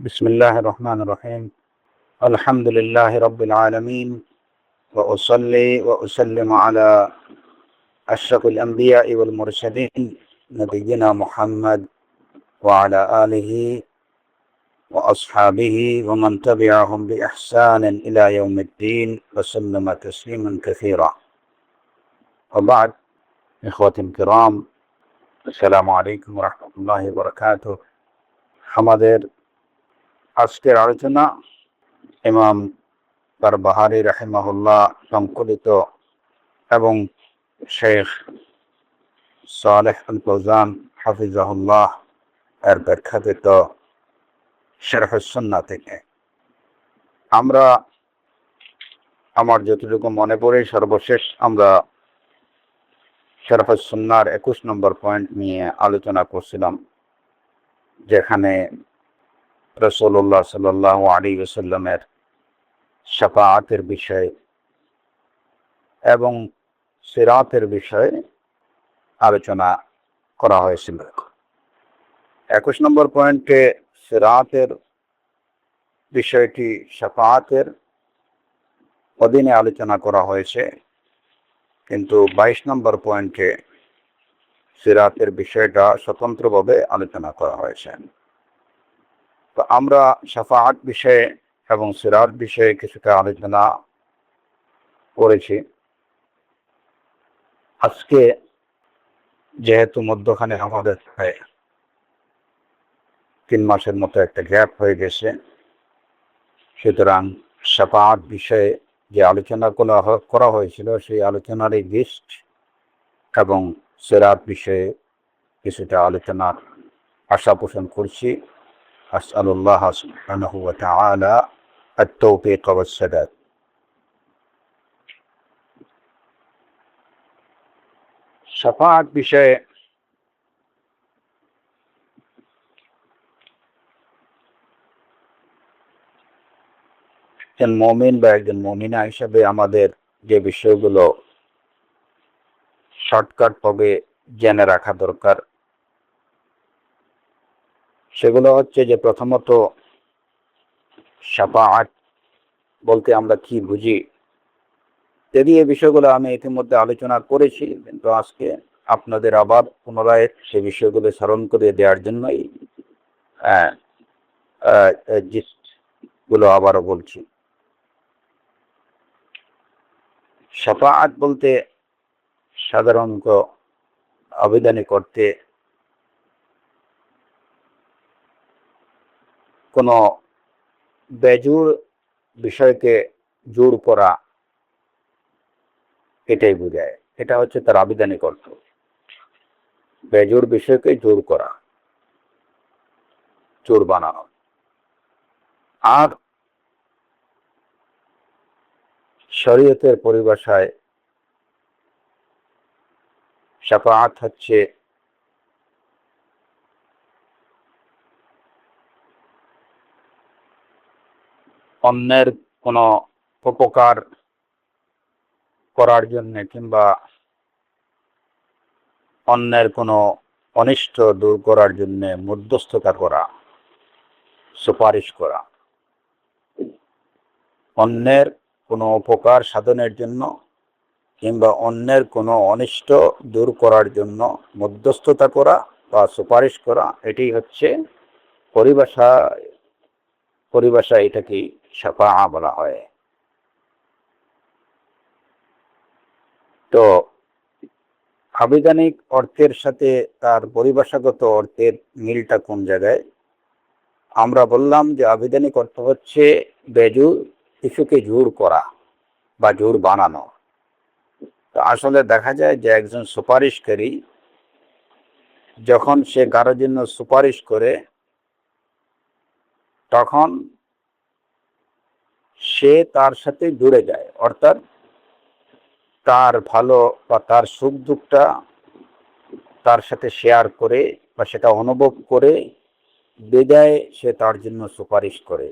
بسم الله الرحمن الرحيم. الحمد لله رب العالمين، وأصلي وأسلم على أشرف الأنبياء والمرسلين نبينا محمد وعلى آله وأصحابه ومن تبعهم بإحسان إلى يوم الدين وسلم تسليما كثيرا. وبعد، إخوتي الكرام، السلام عليكم ورحمة الله وبركاته. আমাদের আজকের আলোচনা ইমাম বারবাহারি রাহিমাহুল্লাহ সংকলিত এবং শেখ সালেহ আল ফৌজান হাফিজাহুল্লাহ এর ব্যাখ্যাকৃত শারহুস সুন্নাহ থেকে। আমরা আমার যতটুকু মনে পড়ে সর্বশেষ আমরা শারহুস সুন্নাহর 21 নম্বর পয়েন্ট নিয়ে আলোচনা করছিলাম, যেখানে রাসূলুল্লাহ সাল্লাল্লাহু আলাইহি ওয়াসাল্লামের শাফাআতের বিষয়ে এবং সিরাতের বিষয়ে আলোচনা করা হয়েছিল। 21 নম্বর পয়েন্টে সিরাতের বিষয়টি শাফাআতের অধীনে আলোচনা করা হয়েছে, কিন্তু 22 নম্বর পয়েন্টে সিরাতের বিষয়টা স্বতন্ত্রভাবে আলোচনা করা হয়েছে। তো আমরা শাফাআত বিষয়ে এবং সিরাত বিষয়ে কিছুটা আলোচনা করেছি। আজকে যেহেতু মধ্যখানে আমাদের 3 মাসের মতো একটা গ্যাপ হয়ে গেছে, সুতরাং শাফাআত বিষয়ে যে আলোচনা করা হয়েছিল সেই আলোচনারই লিস্ট এবং সিরাত বিষয়ে কিছুটা আলোচনার আশা পোষণ করছি। আসআলুল্লাহ সুবহানাহু ওয়া তাআলা আত-তাওফীক ওয়াস সাদাদ। শাফাআত বিষয়ে একজন মুমিন বা একজন মুমিনা হিসাবে আমাদের যে বিষয়গুলো শর্টকাট ভাবে জেনে রাখা দরকার, সেগুলো হচ্ছে যে প্রথমত শাফাআত বলতে আমরা কি বুঝি। যদি এই বিষয়গুলো আমি ইতিমধ্যে আলোচনা করেছি, কিন্তু আজকে আপনাদের আবার পুনরায় সে বিষয়গুলো স্মরণ করে দেওয়ার জন্যই জিনিসগুলো আবারও বলছি। শাফাআত বলতে সাধারণত আবেদনী করতে কোনো বেজুর বিষয়কে জোর করা, এটাই বোঝায়। এটা হচ্ছে তার আবেদনী অর্থ, বেজুর বিষয়কে জোর করা, জোর বানানো। আর শরীয়তের পরিভাষায় শাফাআত হচ্ছে অন্যের কোনো উপকার করার জন্য কিংবা অন্যের কোনো অনিষ্ট দূর করার জন্য মধ্যস্থতা করা, সুপারিশ করা। অন্যের কোনো উপকার সাধনের জন্য কিংবা অন্যের কোনো অনিষ্ট দূর করার জন্য মধ্যস্থতা করা বা সুপারিশ করা, এটি হচ্ছে পরিভাষা এটাকে শাফাআত বলা হয়। তো আবিধানিক অর্থের সাথে তার পরিভাষাগত অর্থের মিলটা কোন জায়গায়? আমরা বললাম যে আবিধানিক অর্থ হচ্ছে বেজুর কিছুকে জোর করা বা জোর বানানো। তো আসলে দেখা যায় যে একজন সুপারিশকারী যখন সে কারোর জন্য সুপারিশ করে, তখন সে তার সাথে জুড়ে যায়, অর্থাৎ তার ভালো বা তার সুখ দুঃখটা তার সাথে শেয়ার করে বা সেটা অনুভব করে বিদায় সে তার জন্য সুপারিশ করে।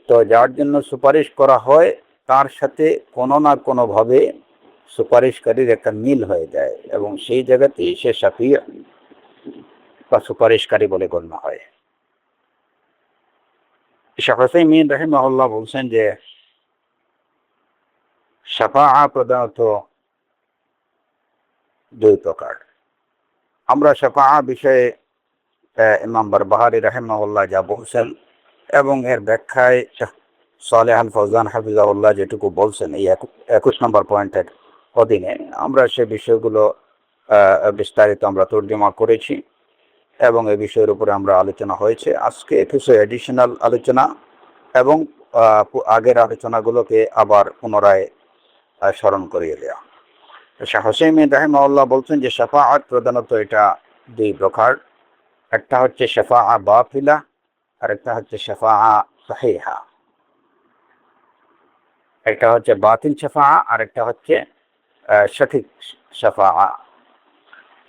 তো যার জন্য সুপারিশ করা হয় তার সাথে কোনো না কোনোভাবে সুপারিশকারীর একটা মিল হয়ে যায় এবং সেই জায়গাতেই সে শাফিঈ বা সুপারিশকারী বলে গণ্য হয়। শেখ উসাইমিন রাহিমাহুল্লাহ বলছেন যে শাফাআ প্রধানত দুই প্রকার। আমরা শাফাআ বিষয়ে ইমাম বারবাহারি রাহিমাহুল্লাহ যা বলছেন এবং এর ব্যাখ্যায় সালেহ আল ফৌজান হাফিজাহুল্লাহ যেটুকু বলছেন এই 21 নম্বর পয়েন্টের অধীনে আমরা সে বিষয়গুলো বিস্তারিত আমরা তর্জমা করেছি এবং এই বিষয়ের উপরে আমরা আলোচনা হয়েছে। আজকে কিছু এডিশনাল আলোচনা এবং আগের আলোচনাগুলোকে আবার পুনরায় স্মরণ করিয়ে দেওয়া। শাহ হুসাইমিন রাহিমাহুল্লাহ বলছেন যে শাফাআত প্রধানত এটা দুই প্রকার। একটা হচ্ছে শাফাআ বাতিলা আর একটা হচ্ছে শাফাআ সাহিহা। একটা হচ্ছে বাতিল শাফাআ আর একটা হচ্ছে সঠিক শাফাআ।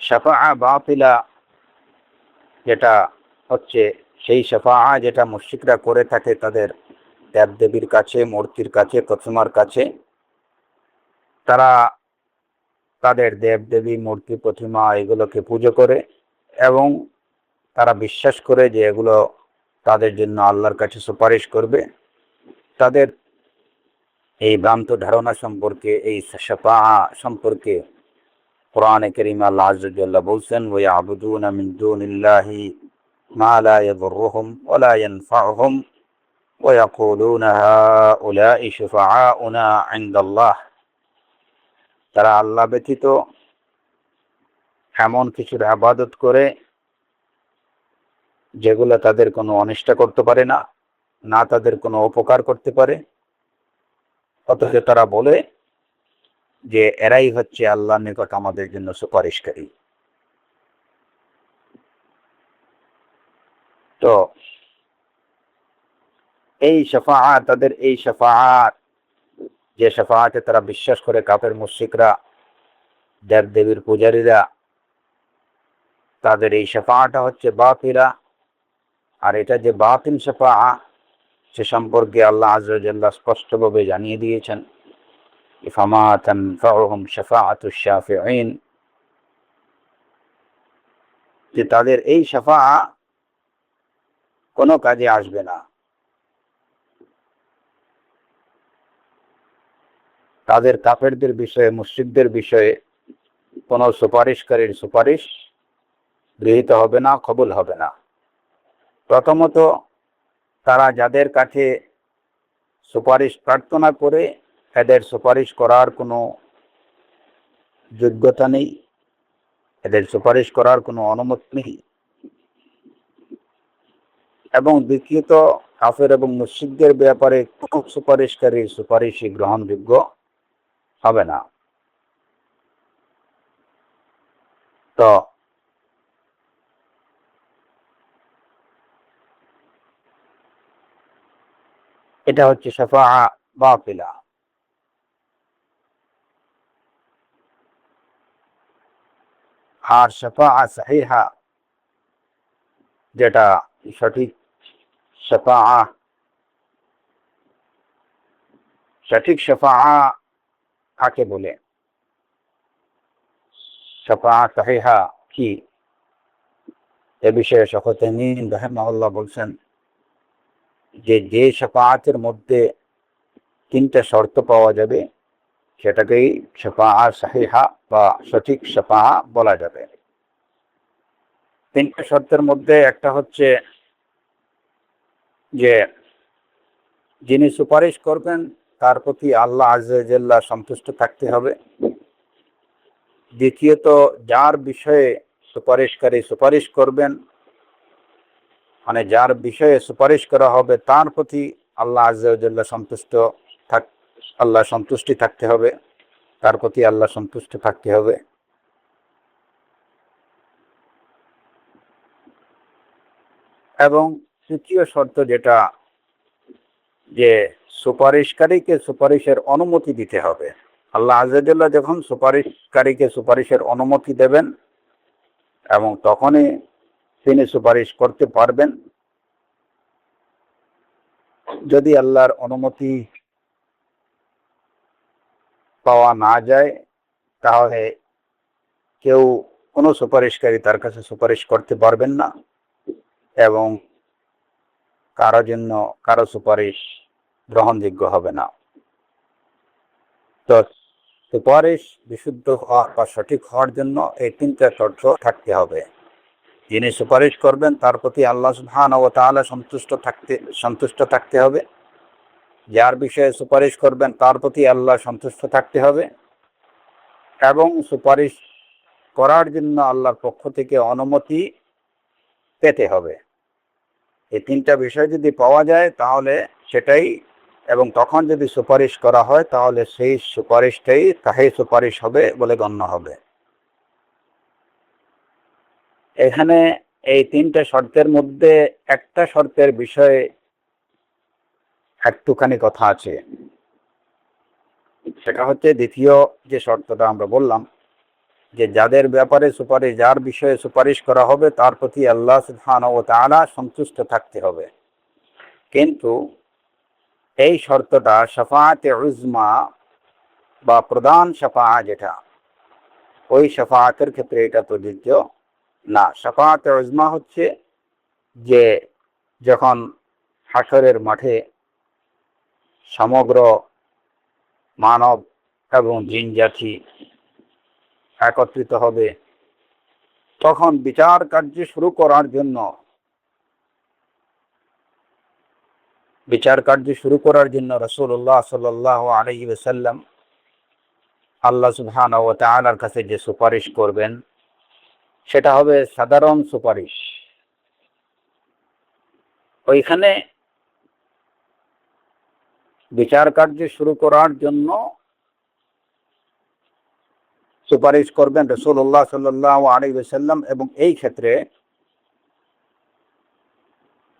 শাফাআ বাতিলা যেটা হচ্ছে সেই শাফাআ যেটা মুশরিকরা করে থাকে তাদের দেবদেবীর কাছে, মূর্তির কাছে, প্রতিমার কাছে। তারা তাদের দেবদেবী, মূর্তি, প্রতিমা এগুলোকে পুজো করে এবং তারা বিশ্বাস করে যে এগুলো তাদের জন্য আল্লাহর কাছে সুপারিশ করবে। তাদের এই ভ্রান্ত ধারণা সম্পর্কে, এই শাফাআ সম্পর্কে কোরআনে কারীমে আল্লাহ আযজা ওয়া জাল্লা বলছেন, ওয়া ইয়াবুদুনা মিন দুনিল্লাহি মা লা ইয়াদুররুহুম ওয়া লা ইয়ানফাউহুম ওয়া ইয়াকুলুনা হাউলাই শুফাআউনা ইনদাল্লাহ। তারা আল্লাহ ব্যতীত এমন কিছুর ইবাদত করে যেগুলো তাদের কোনো অনিষ্ট করতে পারে না, না তাদের কোনো উপকার করতে পারে, অথচ তারা বলে যে এরাই হচ্ছে আল্লাহর নিকট আমাদের জন্য সুপারিশকারী। তো এই শাফাআত, তাদের এই শাফাআত, যে শাফাআতে তারা বিশ্বাস করে কাফের মুশরিকরা, দেবদেবীর পূজারীরা, তাদের এই শাফাআটা হচ্ছে বাতিলা। আর এটা যে বাতিল শাফাআ সে সম্পর্কে আল্লাহ আযজা ওয়া জাল্লা স্পষ্টভাবে জানিয়ে দিয়েছেন, ফামা তানফাউহুম শাফাআতুশ শাফিঈন, যে তাদের এই শাফাআ কোনো কাজে আসবে না। তাদের কাফেরদের বিষয়ে, মুশরিকদের বিষয়ে কোনো সুপারিশকারীর সুপারিশ গৃহীত হবে না, কবুল হবে না। প্রথমত তারা যাদের কাছে সুপারিশ প্রার্থনা করে এদের সুপারিশ করার কোনো যোগ্যতা নেই, এদের সুপারিশ করার কোনো অনুমতি নেই। এবং দ্বিতীয়ত কাফের এবং মুশরিকদের ব্যাপারে কোনো সুপারিশকারীর সুপারিশই গ্রহণযোগ্য হবে না। তো এটা হচ্ছে শাফাআ বাতিলা। আর শাফাআ সাহিহা যেটা সঠিক শাফাআ, সঠিক শাফাআ কাকে বলে, শাফাআ সাহিহা কি, এ বিষয়ে শেখ উসাইমিন রাহিমাহুল্লাহ বলছেন যে যে শাফাআতের মধ্যে তিনটা শর্ত পাওয়া যাবে সেটাকেই শাফাআ সাহিহা বা সঠিক শাফাআ বলা যাবে। তিনটা শর্তের মধ্যে একটা হচ্ছে যে যিনি সুপারিশ করবেন তার প্রতি আল্লাহ আযজা ওয়া জাল্লা সন্তুষ্ট থাকতে হবে। দ্বিতীয়ত যার বিষয়ে সুপারিশকারী সুপারিশ করবেন, মানে যার বিষয়ে সুপারিশ করা হবে তার প্রতি আল্লাহ আযজা ওয়া জাল্লা আল্লাহ সন্তুষ্টি থাকতে হবে, তার প্রতি আল্লাহ সন্তুষ্ট থাকতে হবে। এবং তৃতীয় শর্ত যেটা, যে সুপারিশকারীকে সুপারিশের অনুমতি দিতে হবে। আল্লাহ আযজা ওয়া জাল্লা যখন সুপারিশকারীকে সুপারিশের অনুমতি দেবেন এবং তখনই তিনি সুপারিশ করতে পারবেন। যদি আল্লাহর অনুমতি পাওয়া না যায় তাহলে কেউ, কোনো সুপারিশকারী তার কাছে সুপারিশ করতে পারবেন না এবং কারো জন্য কারো সুপারিশ গ্রহণযোগ্য হবে না। তো সুপারিশ বিশুদ্ধ হওয়া বা সঠিক হওয়ার জন্য এই তিনটা শর্ত থাকতে হবে। যিনি সুপারিশ করবেন তার প্রতি আল্লাহ সুবহানাহু ওয়া তাআলা সন্তুষ্ট থাকতে হবে। যার বিষয়ে সুপারিশ করবেন তার প্রতি আল্লাহ সন্তুষ্ট থাকতে হবে, এবং সুপারিশ করার জন্য আল্লাহর পক্ষ থেকে অনুমতি পেতে হবে। এই তিনটা বিষয় যদি পাওয়া যায় তাহলে সেটাই, এবং তখন যদি সুপারিশ করা হয় তাহলে সেই সুপারিশটাই তাই সুপারিশ হবে বলে গণ্য হবে। এখানে এই তিনটা শর্তের মধ্যে একটা শর্তের বিষয়ে একটুখানি কথা আছে। সেটা হচ্ছে দ্বিতীয় যে শর্তটা আমরা বললাম, যে যাদের ব্যাপারে সুপারিশ, যার বিষয়ে সুপারিশ করা হবে তার প্রতি আল্লাহ সুবহানাহু ওয়া তাআলা সন্তুষ্ট থাকতে হবে। কিন্তু এই শর্তটা শাফাআতে উজমা বা প্রধান শাফাআত যেটা, ওই শাফাআতের ক্ষেত্রে এটা প্রযোজ্য না। শাফাআতে উজমা হচ্ছে যে যখন হাশরের মাঠে সমগ্র মানব এবং জিন জাতি একত্রিত হবে, তখন বিচার কার্য শুরু করার জন্য রাসূলুল্লাহ সাল্লাল্লাহু আলাইহি ওয়াসাল্লাম আল্লাহ সুবহানাহু ওয়া তাআলার কাছে যে সুপারিশ করবেন সেটা হবে সাধারণ সুপারিশ। ওইখানে বিচার কার্য শুরু করার জন্য সুপারিশ করবেন রাসূলুল্লাহ সাল্লাল্লাহু আলাইহি ওয়াসাল্লাম, এবং এই ক্ষেত্রে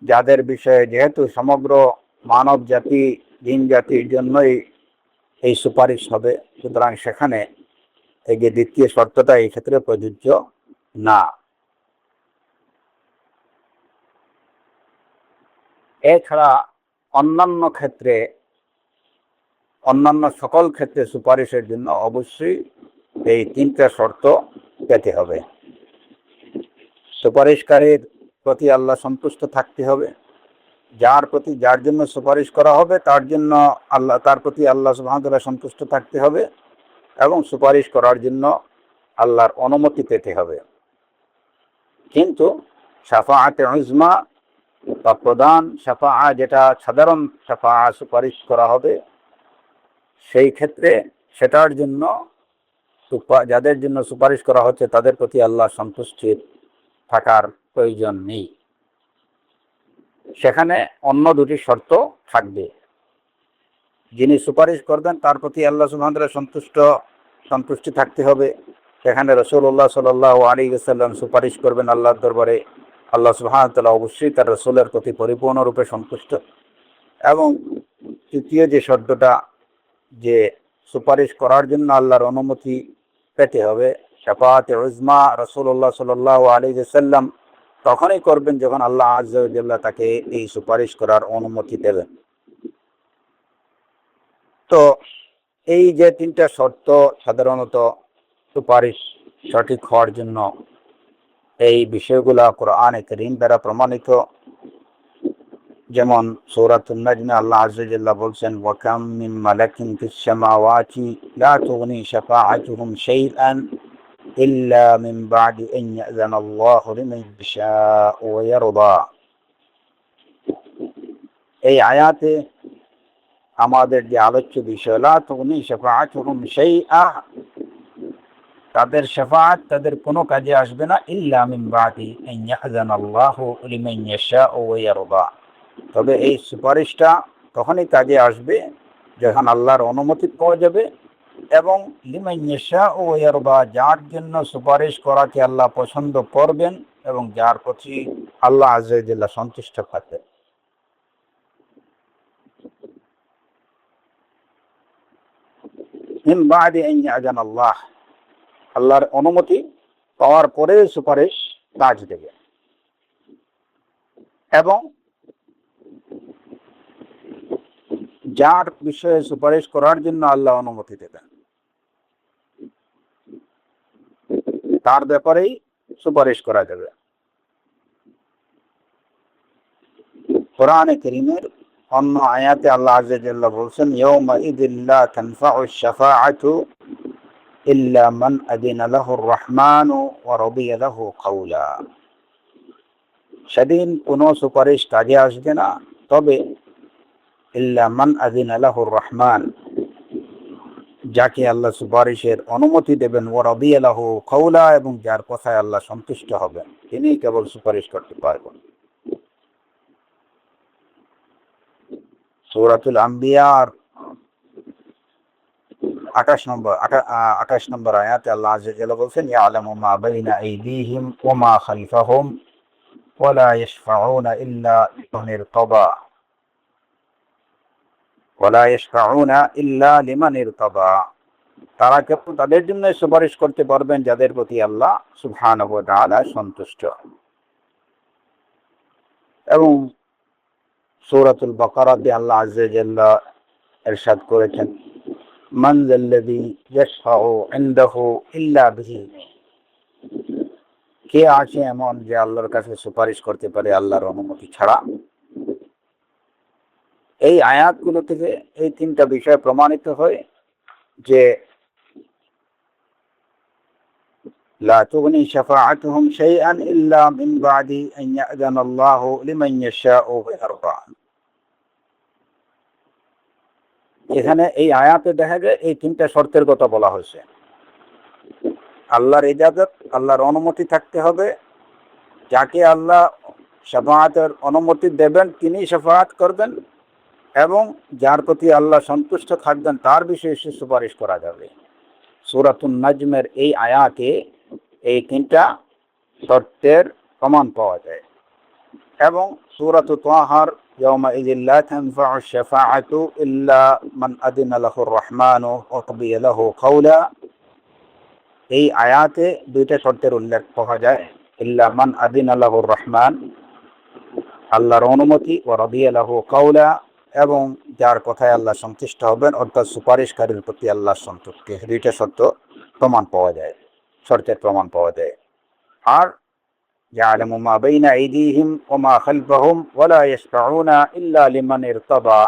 যাদের বিষয়ে, যেহেতু সমগ্র মানব জাতি জিন জাতির জন্যই এই সুপারিশ হবে, সুতরাং সেখানে এই যে দ্বিতীয় শর্তটা এই ক্ষেত্রে প্রযোজ্য না। এছাড়া অন্যান্য সকল ক্ষেত্রে সুপারিশের জন্য অবশ্যই এই তিনটা শর্ত পেতে হবে। সুপারিশকারীর প্রতি আল্লাহ সন্তুষ্ট থাকতে হবে, যার জন্য সুপারিশ করা হবে তার প্রতি আল্লাহ সুবহানাহু ওয়া তাআলা সন্তুষ্ট থাকতে হবে, এবং সুপারিশ করার জন্য আল্লাহর অনুমতি পেতে হবে। কিন্তু শাফাআতে উজমা বা প্রধান শাফাআ, যেটা সাধারণ শাফাআ, সুপারিশ করা হবে, সেই ক্ষেত্রে সেটার জন্য যাদের জন্য সুপারিশ করা হচ্ছে তাদের প্রতি আল্লাহ সন্তুষ্টির থাকার প্রয়োজন নেই। সেখানে অন্য দুটি শর্ত থাকবে। যিনি সুপারিশ করবেন তার প্রতি আল্লাহ সুবহানাহু ওয়া তাআলা সন্তুষ্টি থাকতে হবে। সেখানে রাসূলুল্লাহ সাল্লাল্লাহু আলাইহি ওয়াসাল্লাম সুপারিশ করবেন আল্লাহর দরবারে, আল্লাহ সুবহানাহু ওয়া তাআলা অবশ্যই তার রাসূলের প্রতি পরিপূর্ণরূপে সন্তুষ্ট। এবং তৃতীয় যে শর্তটা, যে সুপারিশ করার জন্য আল্লাহর অনুমতি পেতে হবে, শাফাআতে উজমা রাসূলুল্লাহ সাল্লাল্লাহু আলাইহি ওয়াসাল্লাম তখনই করবেন যখন আল্লাহ আযজা ওয়া জাল্লা তাকে এই সুপারিশ করার অনুমতি দেবেন। তো এই যে তিনটা শর্ত সাধারণত সুপারিশ সঠিক হওয়ার জন্য, এই বিষয়গুলা কোরআনে কারীম দ্বারা প্রমাণিত। যেমন সূরাতুন নাজমে আল্লাহ আযজা ওয়া জাল্লা বলছেন, ওয়া কাম মিন মালাকিন ফিস সামাওয়াতি লা তুগনি শাফাআতুহুম শাইআন ইল্লা মিন বা'দি আন ইয়াযানাল্লাহু লিমান ইয়াশা'উ ওয়া ইয়ারদা। এই আয়াতে আমাদের যে আলোচ্য বিষয়, লা তুগনি শাফাআতুহুম শাইআ, তাদের শাফাআত তাদের কোনো কাজে আসবে না, ইল্লা মিন বা'দি আন ইয়াযানাল্লাহু লিমান ইয়াশা'উ ওয়া ইয়ারদা, তবে এই সুপারিশটা তখনই কাজে আসবে যখন আল্লাহর অনুমতি পাওয়া যাবে, এবং লিমান ইয়াশা'উ ওয়া ইয়ারদা, যার জন্য সুপারিশ করাকে আল্লাহ পছন্দ করবেন এবং যার প্রতি আল্লাহ আযজা ওয়া জাল্লা সন্তুষ্ট থাকবেন। মিন বা'দি আন ইয়াযানাল্লাহ, আল্লাহর অনুমতি পাওয়ার পরে সুপারিশ কাজ দেবে, এবং যার বিষয়ে সুপারিশ করার জন্য আল্লাহ অনুমতি দেবেন তার ব্যাপারেই সুপারিশ করা যাবে। কোরআনে কারীমের অন্য আয়াতে আল্লাহ আযজা জাল্লা বলছেন, ইয়াউমা ইযিল লা তানফাউ আশ-শাফাআতু ইল্লা মান আযিনা লাহুর রাহমানু ওয়া রাদিয়া লাহু কাওলা। সেদিন কোনো সুপারিশ কাজে আসবে না, তবে ইল্লা মান আযিনা লাহুর রহমান, যাকে আল্লাহ সুপারিশের অনুমতি দেবেন, ওয়া রাদিয়া লাহু কাওলা, এবং যার কথায় আল্লাহ সন্তুষ্ট হবেন, তিনি কেবল সুপারিশ করতে পারবেন। সূরাতুল আম্বিয়ার 28 নম্বর আয়াতে আল্লাহ আযজা জাল্লা বলছেন, ইয়ালামু মা বাইনা আইদিহিম ওয়া মা খালফাহুম ওয়া লা ইয়াশফাউনা ইল্লা লিমান ইরতাদা ওয়া লা ইয়াশফাউনা ইল্লা লিমান ইরতাদা। তারা কেবল তাদের জন্য সুপারিশ করতে পারবেন যাদের প্রতি আল্লাহ সুবহানাহু ওয়া তাআলা সন্তুষ্ট। এবং সূরাতুল বাকারাতে আল্লাহ আযজা জাল্লা ইরশাদ করেছেন, মান যাল্লাযী ইয়াশফাউ ইনদাহু ইল্লা বিইযনিহি, কে আছে এমন যে আল্লাহর কাছে সুপারিশ করতে পারে আল্লাহর অনুমতি ছাড়া। এই আয়াতগুলো থেকে এই তিনটা বিষয় প্রমাণিত হয় যে লা তুগনি শাফাআতুহুম শাইআন ইল্লা মিন বাদি আন ইয়া'যানা আল্লাহু লিমান ইয়াশাউ ওয়া ইয়ারদা। এখানে এই আয়াতে দেখা যায় এই তিনটা শর্তের কথা বলা হয়েছে। আল্লাহর ইজাজত, আল্লাহর অনুমতি থাকতে হবে, যাকে আল্লাহ শাফাআতের অনুমতি দেবেন তিনি শাফাআত করবেন, এবং যার প্রতি আল্লাহ সন্তুষ্ট থাকবেন তার বিষয়ে সুপারিশ করা যাবে। সূরাতুন নাজমের এই আয়াতে এই তিনটা শর্তের প্রমাণ পাওয়া যায়। এবং সূরাতু তাহার ইয়াউমা ইযিল লা তানফাউ আশ-শাফাআতু ইল্লা মান আযিনা লাহুর রাহমানু ওয়া রাদিয়া লাহু কাওলা, এই আয়াতে দুইটা শর্তের উল্লেখ পাওয়া যায়। ইল্লা মান আযিনা লাহুর রহমান, আল্লাহর অনুমতি, ওয়া রাদিয়া লাহু কাওলা, এবং যার কথায় আল্লাহ সন্তুষ্ট হবেন, অর্থাৎ সুপারিশকারীর প্রতি আল্লাহর সন্তুষ্টি। দুইটা শর্ত প্রমাণ পাওয়া যায়, শর্তের প্রমাণ পাওয়া যায়। আর ইয়ালামু মা বাইনা আইদিহিম ওয়া মা খালফাহুম ওয়া লা ইয়াশফাউনা ইল্লা লিমান ইরতাদা,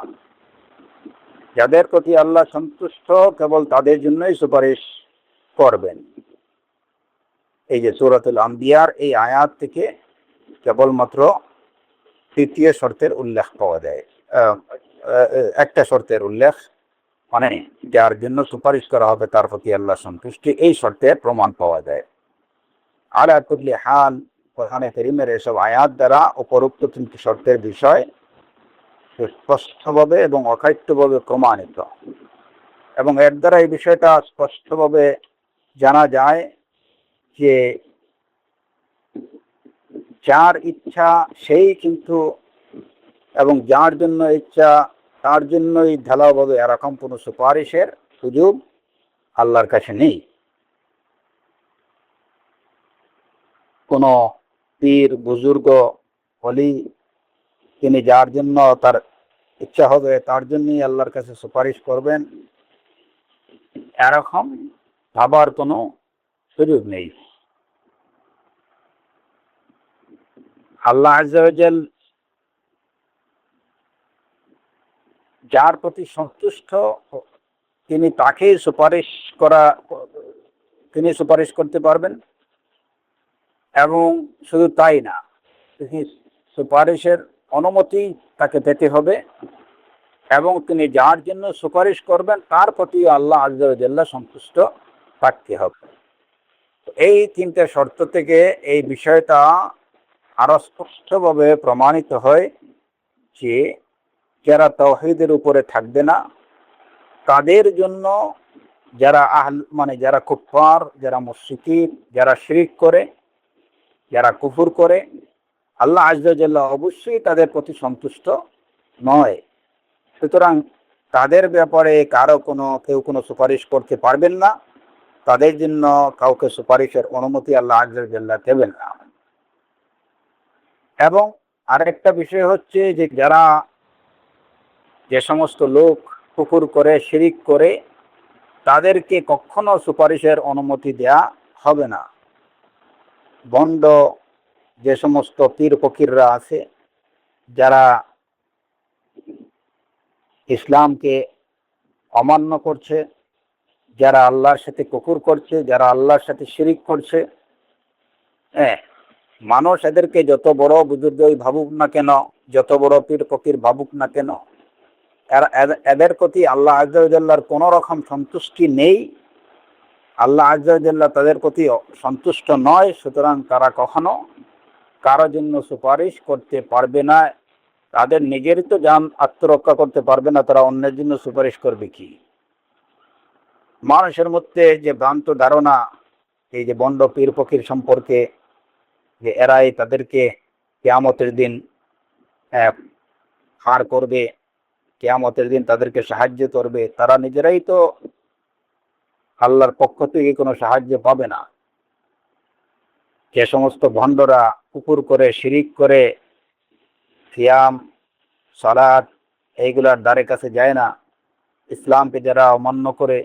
যাদের প্রতি আল্লাহ সন্তুষ্ট কেবল তাদের জন্যই সুপারিশ করবেন। এই যে সূরাতুল আম্বিয়ার এই আয়াত থেকে কেবলমাত্র তৃতীয় শর্তের উল্লেখ পাওয়া যায়। একটা শর্তের উল্লেখ, মানে যার জন্য সুপারিশ করা হবে তার প্রতি আল্লাহ সন্তুষ্টি, এই শর্তের প্রমাণ পাওয়া যায়। আলা কুল্লি হাল, কোরআনে কারীমের এসব আয়াত দ্বারা উপরোক্ত তিনটি শর্তের বিষয় স্পষ্টভাবে এবং অকাট্যভাবে প্রমাণিত, এবং এর দ্বারা এই বিষয়টা স্পষ্টভাবে জানা যায় যে যার ইচ্ছা সেই কিন্তু, এবং যার জন্য ইচ্ছা তার জন্যই ঢালাওভাবে এরকম কোনো সুপারিশের সুযোগ আল্লাহর কাছে নেই। কোনো পীর, বুজুর্গ, ওলি, তিনি যার জন্য তার ইচ্ছা হবে তার জন্যই আল্লাহর কাছে সুপারিশ করবেন, এরকম ভাবার কোনো সুযোগ নেই। আল্লাহ আযজা ওয়া জাল যার প্রতি সন্তুষ্ট তিনি তাকেই তিনি সুপারিশ করতে পারবেন। এবং শুধু তাই না, তিনি সুপারিশের অনুমতি তাকে পেতে হবে, এবং তিনি যার জন্য সুপারিশ করবেন তার প্রতি আল্লাহ আযজা ওয়া জাল্লা সন্তুষ্ট থাকতে হবে। এই তিনটে শর্ত থেকে এই বিষয়টা আরো স্পষ্টভাবে প্রমাণিত হয় যে যারা তাওহীদের উপরে থাকবে না তাদের জন্য, যারা যারা কুফফার, যারা মুশরিকিন, যারা শিরক করে, যারা কুফর করে, আল্লাহ আযজা ওয়া জাল্লা অবশ্যই তাদের প্রতি সন্তুষ্ট নয়। সুতরাং তাদের ব্যাপারে কেউ কোনো সুপারিশ করতে পারবেন না, তাদের জন্য কাউকে সুপারিশের অনুমতি আল্লাহ আযজা ওয়া জাল্লা দেবেন না। এবং আরেকটা বিষয় হচ্ছে যে যে সমস্ত লোক কুফর করে, শিরক করে, তাদেরকে কখনো সুপারিশের অনুমতি দেয়া হবে না। বন্ড যে সমস্ত পীর ফকিররা আছে, যারা ইসলামকে অমান্য করছে, যারা আল্লাহর সাথে কুফর করছে, যারা আল্লাহর সাথে শিরিক করছে, হ্যাঁ, মানুষ এদেরকে যত বড় বুজুর্গই ভাবুক না কেন, যত বড় পীর ফকির ভাবুক না কেন, এদের প্রতি আল্লাহ আজ্জা ওয়া জাল্লার কোন রকম সন্তুষ্টি নেই। আল্লাহ আজ্জা ওয়া জাল্লা তাদের প্রতি সন্তুষ্ট নয়, সুতরাং তারা কখনো কারো জন্য সুপারিশ করতে পারবে না। তাদের নিজেরই তো জান আত্মরক্ষা করতে পারবে না, তারা অন্যের জন্য সুপারিশ করবে কি? মানুষের মধ্যে যে ভ্রান্ত ধারণা এই যে বন্ড পীর ফকির সম্পর্কে, যে এরাই তাদেরকে কিয়ামতের দিন হার করবে, কিয়ামতের দিন তাদেরকে সাহায্য করবে, তারা নিজেরাই তো আল্লাহর পক্ষ থেকে কোনো সাহায্য পাবে না। যে সমস্ত ভণ্ডরা কুফর করে, শিরিক করে, সিয়াম সালাত এইগুলার দ্বারে কাছে যায় না, ইসলামকে যারা অমান্য করে,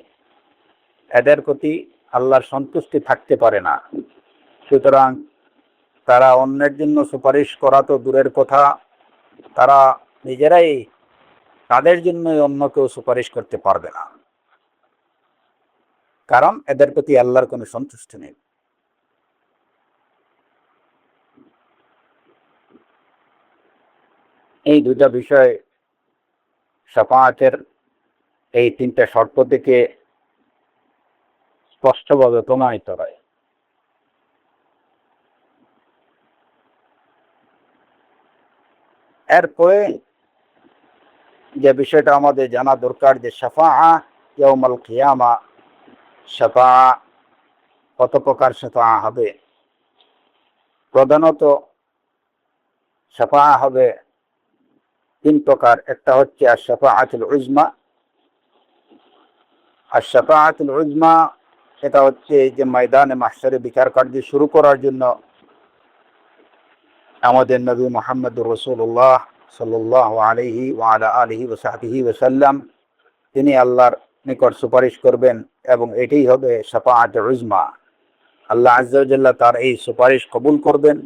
এদের প্রতি আল্লাহর সন্তুষ্টি থাকতে পারে না। সুতরাং তারা অন্যের জন্য সুপারিশ করা তো দূরের কথা, তারা নিজেরাই তাদের জন্যই অন্য কেউ সুপারিশ করতে পারবে না, কারণ এদের প্রতি আল্লাহর কোনো সন্তুষ্টি নেই। এই দুইটা বিষয় শাফাআতের এই তিনটা শর্ত থেকে স্পষ্টভাবে প্রমাণিত হয়। এরপরে যে বিষয়টা আমাদের জানা দরকার, যে শাফাআ ইয়াউমাল কিয়ামা, শাফাআ কত প্রকার শাফাআ হবে? প্রধানত শাফাআ হবে তিন প্রকার। একটা হচ্ছে আশ-শাফাআতুল উযমা। আশ-শাফাআতুল উযমা এটা হচ্ছে যে ময়দানে মাহশরে বিচার কার্য শুরু করার জন্য আমাদের নবী মুহাম্মদুর রাসূলুল্লাহ সাল্লাল্লাহু আলাইহি ওয়া আলা আলিহি ওয়া সাহবিহি ওয়া সাল্লাম তিনি আল্লাহর নিকট সুপারিশ করবেন, এবং এটাই হবে শাফাআতুল উযমা। আল্লাহ আজ্জা ওয়া জাল্লা তার এই সুপারিশ কবুল করবেন,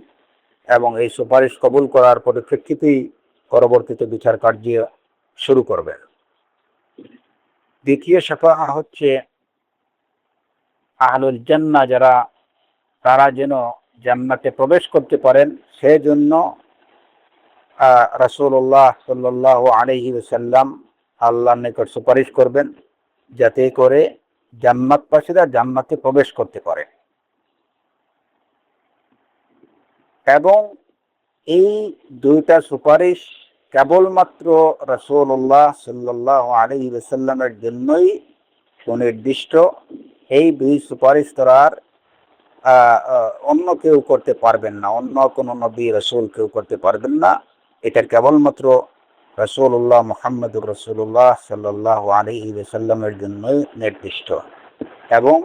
এবং এই সুপারিশ কবুল করার পরিপ্রেক্ষিতেই পরবর্তীতে বিচার কার্য শুরু করবেন। দ্বিতীয় শাফাআ হচ্ছে আহলুল জান্নাহ, যারা তারা যেন জান্নাতে প্রবেশ করতে পারেন, সেজন্য রাসূলুল্লাহ সাল্লাল্লাহু আলাইহি ওয়াসাল্লাম আল্লাহর নিকট সুপারিশ করবেন, যাতে করে জান্নাতবাসীরা জান্নাতে প্রবেশ করতে পারে। এবং এই দুইটা সুপারিশ কেবলমাত্র রাসূলুল্লাহ সাল্লাল্লাহু আলাইহি ওয়াসাল্লামের জন্যই সুনির্দিষ্ট। এই দুই সুপারিশ তার অন্য কেউ করতে পারবেন না, অন্য কোনো নবী রাসূল কেউ করতে পারবেন না। এটা কেবলমাত্র রাসূলুল্লাহ মুহাম্মদুর রাসূলুল্লাহ সাল্লাল্লাহু আলাইহি ওয়াসাল্লামের জন্যই নির্দিষ্ট, এবং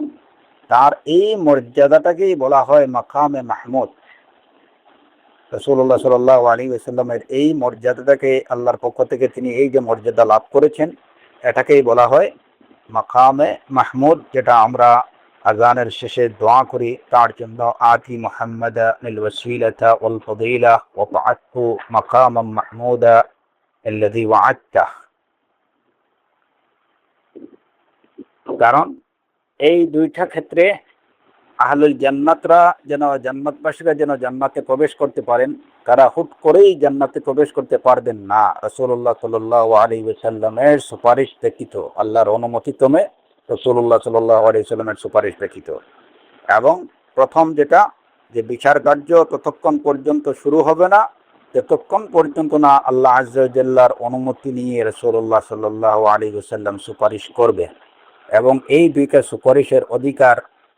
তার এই মর্যাদাটাকেই বলা হয় মাকামে মাহমুদ। রাসূলুল্লাহ সাল্লাল্লাহু আলাইহি ওয়াসাল্লামের এই মর্যাদাটাকে আল্লাহর পক্ষ থেকে তিনি এই যে মর্যাদা লাভ করেছেন, এটাকেই বলা হয় মাকামে মাহমুদ, যেটা আমরা আযানের শেষে দোয়া করি, তার জন্য আতি মুহাম্মাদানিল ওয়াসিলাতা ওয়াল ফাদিলা ওয়া বা'আতহু মাকামান মাহমুদা আল্লাযী ওয়া'আদতা। কারণ এই দুইটা ক্ষেত্রে আহলুল জান্নাতরা যেন, জান্নাতবাসীরা যেন জান্নাতে প্রবেশ করতে পারেন, তারা হুট করেই জান্নাতে প্রবেশ করতে পারবেন না রাসূলুল্লাহ সাল্লাল্লাহু আলাইহি ওয়াসাল্লামের সুপারিশ ব্যতীত, আল্লাহর অনুমতিক্রমে রাসূলুল্লাহ সাল্লাল্লাহু আলাইহি ওয়াসাল্লামের সুপারিশ ব্যতীত। এবং প্রথম যেটা, যে বিচার কার্য ততক্ষণ পর্যন্ত শুরু হবে না যতক্ষণ পর্যন্ত না আল্লাহ আজ্জা ওয়া জাল্লার অনুমতি নিয়ে রাসূলুল্লাহ সাল্লাল্লাহু আলাইহি ওয়াসাল্লাম সুপারিশ করবে। এবং এই দুইটা সুপারিশের অধিকার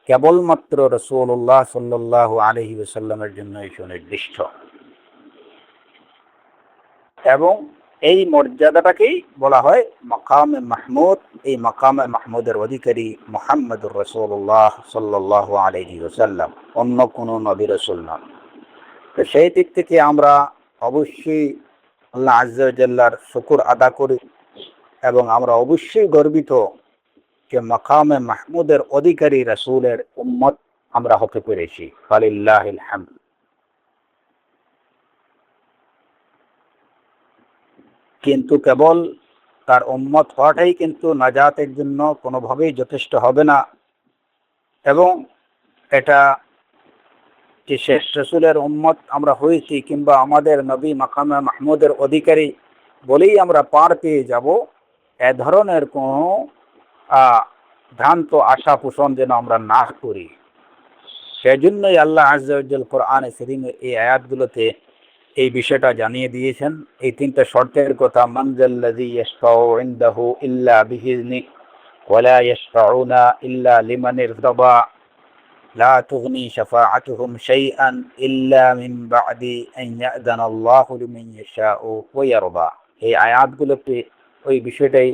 কেবলমাত্র রাসূলুল্লাহ সাল্লাল্লাহু আলাইহি ওয়াসাল্লামের জন্যই সুনির্দিষ্ট, এবং এই মর্যাদাটাকেই বলা হয় মাকামে মাহমুদ। এই মাকামে মাহমুদের অধিকারী মুহাম্মদুর রাসূলুল্লাহ সাল্লাল্লাহু আলাইহি ওয়াসাল্লাম, অন্য কোনো নবী রাসূল নন। তো সেই দিক থেকে আমরা অবশ্যই আল্লাহ আজ্জা ওয়া জাল্লার শুকর আদা করি, এবং আমরা অবশ্যই গর্বিত যে মাকামে মাহমুদের অধিকারী রাসূলের উম্মত আমরা হতে পেরেছি। ফালিল্লাহিল হামদ। কিন্তু কেবল তার উম্মত হওয়াটাই কিন্তু নাজাতের জন্য কোনোভাবেই যথেষ্ট হবে না। এবং এটা যে শেষ রসুলের উম্মত আমরা হয়েছি কিংবা আমাদের নবী মাকামে মাহমুদের অধিকারী বলেই আমরা পার পেয়ে যাব, এ ধরনের কোনো ভ্রান্ত আশা পোষণ যেন আমরা না করি। সেজন্যই আল্লাহ আযজা ওয়া জাল কোরআনে কারীমে এই আয়াতগুলোতে এই বিষয়টা জানিয়ে দিয়েছেন। এই তিনটা শর্তের কথা, মান যাল্লাযী ইয়াশফাউ ইনদাহু ইল্লা বিইজনিহি ওয়া লা ইয়াশফাউনা ইল্লা লিমান ইরতাদা লা তুগনি শাফাআতুহুম শাইআন ইল্লা মিন বা'দি আন ইয়া'যানাল্লাহু লিমান ইয়াশাউ ওয়া ইয়ারদা। এই আয়াতগুলোতে ওই বিষয়টাই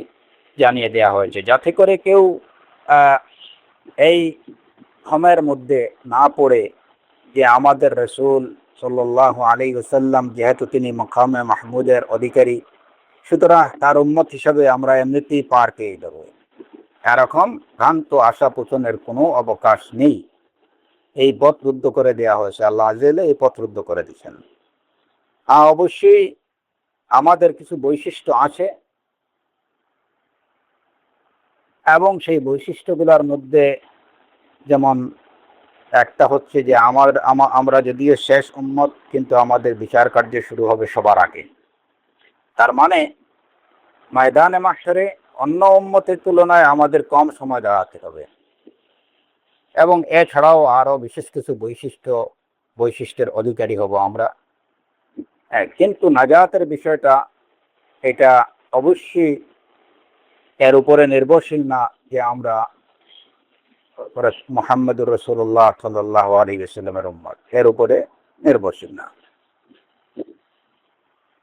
জানিয়ে দেওয়া হয়েছে, যাতে করে কেউ এই ভ্রমের মধ্যে না পড়ে যে আমাদের রাসূল সাল্লাল্লাহু আলাইহি ওয়াসাল্লাম যেহেতু তিনি মাকামে মাহমুদের অধিকারী, সুতরাং তার উম্মত হিসাবে আমরা এমনিতেই পার পেয়ে যাব। এরকম ভ্রান্ত আশা পোষণের কোনো অবকাশ নেই। এই পথ রুদ্ধ করে দেওয়া হয়েছে, আল্লাহ আযজা এই পথ রুদ্ধ করে দিচ্ছেন। অবশ্যই আমাদের কিছু বৈশিষ্ট্য আছে এবং সেই বৈশিষ্ট্যগুলোর মধ্যে যেমন একটা হচ্ছে যে আমরা যদিও শেষ উম্মত, কিন্তু আমাদের বিচার কার্য শুরু হবে সবার আগে। তার মানে ময়দানে মাহশরে অন্য উম্মতের তুলনায় আমাদের কম সময় দাঁড়াতে হবে। এবং এছাড়াও আরো বিশেষ কিছু বৈশিষ্ট্যের অধিকারী হব আমরা। কিন্তু নাজাতের বিষয়টা এটা অবশ্যই এর উপরে নির্ভরশীল না যে আমরা মুহাম্মদুর রাসূলুল্লাহ সাল্লাল্লাহু আলাইহি ওয়াসাল্লামের উম্মত, এর উপরে নির্ভরশীল না।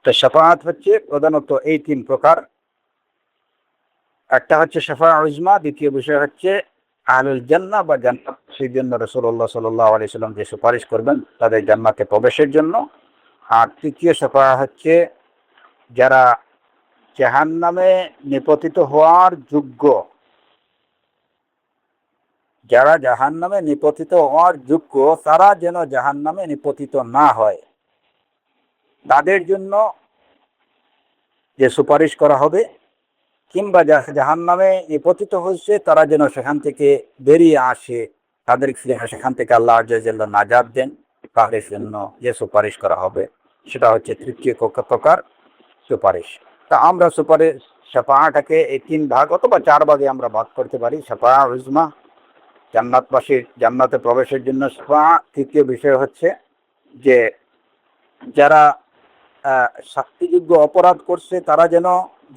তো শাফাআত হচ্ছে প্রধানত এই তিন প্রকার। একটা হচ্ছে শাফাআত উজমা, দ্বিতীয় বিষয় হচ্ছে আহলুল জান্নাহ বা জান্নাত, সেই জন্য রাসূলুল্লাহ সাল্লাল্লাহু আলাইহি ওয়াসাল্লাম যে সুপারিশ করবেন তাদের জান্নাতে প্রবেশের জন্য। আর তৃতীয় শাফাআত হচ্ছে যারা জাহান্নামে নিপতিত হওয়ার যোগ্য, যারা জাহান্নামে নিপতিত হওয়ার যোগ্য তারা যেন জাহান্নামে নিপতিত না হয়, তাদের জন্য যে সুপারিশ করা হবে। কিংবা জাহান্নামে নিপতিত হয়েছে তারা যেন সেখান থেকে বেরিয়ে আসে, তাদের সেখান থেকে আল্লাহ আযজা ওয়া জাল্লা নাজাত দেন, তাদের জন্য যে সুপারিশ করা হবে সেটা হচ্ছে তৃতীয় প্রকার সুপারিশ। তা আমরা সুপারিশ শাফাআতকে এই তিন ভাগ অথবা চার ভাগে আমরা ভাগ করতে পারি। শাফাআত উজমা, জান্নাতবাসীর জান্নাতে প্রবেশের জন্য শাফাআত। তৃতীয় বিষয় হচ্ছে যে যারা শাস্তিযোগ্য অপরাধ করছে তারা যেন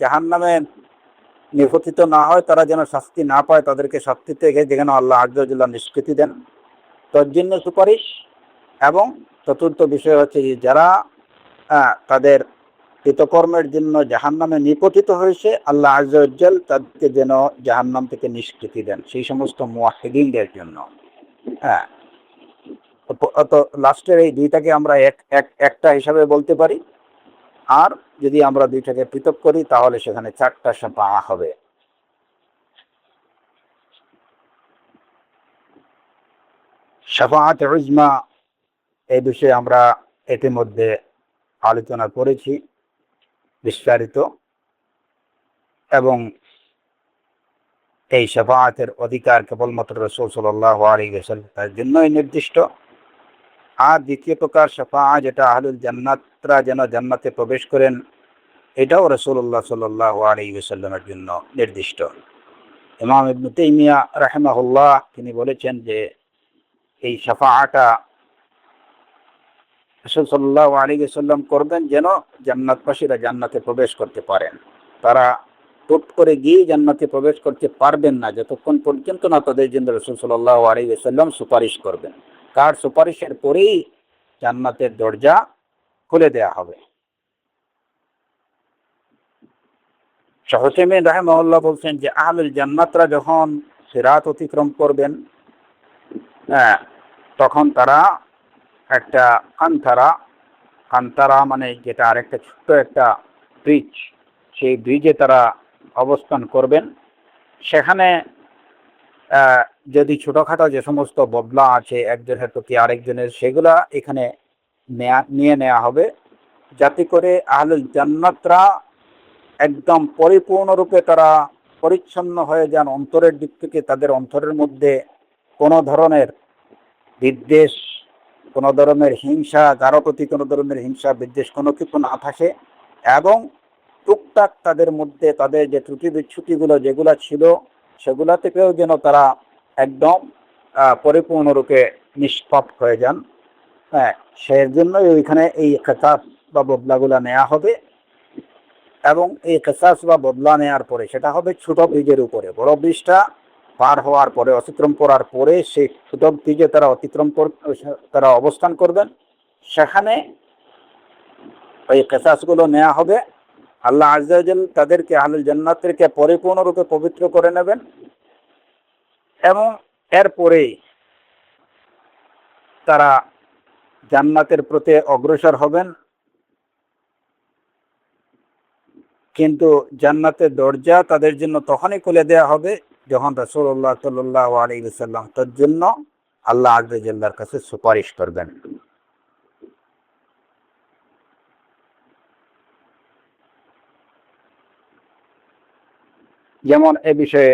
জাহান্নামে নিপতিত না হয়, তারা যেন শাস্তি না পায়, তাদেরকে শাস্তি থেকে যেখানে আল্লাহ আযজা ওয়া জাল্লা নিষ্কৃতি দেন, তার জন্য সুপারিশ। এবং চতুর্থ বিষয় হচ্ছে যে যারা তাদের কৃতকর্মের জন্য জাহান্নামে নিপতিত হয়েছে, আল্লাহ আযজা ওয়া জাল তাদেরকে যেন জাহান্নাম থেকে নিষ্কৃতি দেন, সেই সমস্ত মুওয়াহহিদিনদের জন্য। তো লাস্টের এই দুইটাকে আমরা একটা হিসাবে বলতে পারি, আর যদি আমরা দুইটাকে পৃথক করি তাহলে সেখানে চারটা শাফাআত হবে। শাফাআত উজমা এই বিষয়ে আমরা ইতিমধ্যে আলোচনা করেছি বিস্তারিত, এবং এই শাফাআতের অধিকার কেবলমাত্র রাসূল সাল্লাল্লাহু আলাইহি ওয়াসাল্লামের জন্যই নির্দিষ্ট। আর দ্বিতীয় প্রকার শাফাআত যেটা আহলুল জান্নাতরা যেন জান্নাতে প্রবেশ করেন, এটাও রাসূলুল্লাহ সাল্লাল্লাহু আলাইহি ওয়াসাল্লামের জন্য নির্দিষ্ট। ইমাম ইবনে তাইমিয়া রাহিমাহুল্লাহ তিনি বলেছেন যে এই শাফাআতটা রাসূল সাল্লাল্লাহু আলাইহি ওয়াসাল্লাম করবেন যেন জান্নাতবাসীরা জান্নাতে প্রবেশ করতে পারেন। তারা টুট করে গিয়ে জান্নাতে প্রবেশ করতে পারবেন না যতক্ষণ পর্যন্ত না তাদের জন্য রাসূল সাল্লাল্লাহু আলাইহি ওয়াসাল্লাম সুপারিশ করবেন। তার সুপারিশের পরেই জান্নাতের দরজা খুলে দেয়া হবে। শাইখ উসাইমিন রাহিমাহুল্লাহ বলছেন যে আহলুল জান্নাতরা যখন সিরাত অতিক্রম করবেন, তখন তারা একটা কান্তারা মানে যেটা আরেকটা ছোট্ট একটা ব্রিজ, সেই ব্রিজে তারা অবস্থান করবেন। সেখানে যদি ছোটখাটো যে সমস্ত বদলা আছে একজনের প্রতি আরেকজনের, সেগুলা এখানে নিয়ে নেওয়া হবে, যাতে করে আহলুল জান্নাতরা একদম পরিপূর্ণরূপে তারা পরিচ্ছন্ন হয়ে যান, অন্তরের দিক থেকে তাদের অন্তরের মধ্যে কোনো ধরনের বিদ্বেষ, কোনো ধরনের হিংসা, কারো প্রতি কোনো ধরনের হিংসা বিদ্বেষ কোনো কিছু না থাকে, এবং টুকটাক তাদের মধ্যে তাদের যে ত্রুটি বিচ্ছুতিগুলো যেগুলো ছিল সেগুলা থেকেও যেন তারা একদম পরিপূর্ণরূপে নিষ্পাপ হয়ে যান। হ্যাঁ, সেই জন্যই ওইখানে এই কেসাস বা বদলাগুলা নেওয়া হবে। এবং এই কেসাস বা বদলা নেওয়ার পরে সেটা হবে ছোট ব্রিজের উপরে। বড় ব্রিজটা পার হওয়ার পরে, অতিক্রম করার পরে সেই ছোট ব্রিজে তারা তারা অবস্থান করবেন। সেখানে ওই কেসাসগুলো নেওয়া হবে। আল্লাহ আজ্জা ওয়া জাল তাদেরকে, আহলুল জান্নাতদেরকে পরিপূর্ণরূপে পবিত্র করে নেবেন এবং এরপরে তারা জান্নাতের প্রতি অগ্রসর হবেন। কিন্তু জান্নাতের দরজা তাদের জন্য তখনই খুলে দেওয়া হবে যখন রাসূলুল্লাহ সাল্লাল্লাহু আলাইহি ওয়াসাল্লাম তার জন্য আল্লাহ আজ্জা ওয়া জাল্লার কাছে সুপারিশ করবেন। যেমন এ বিষয়ে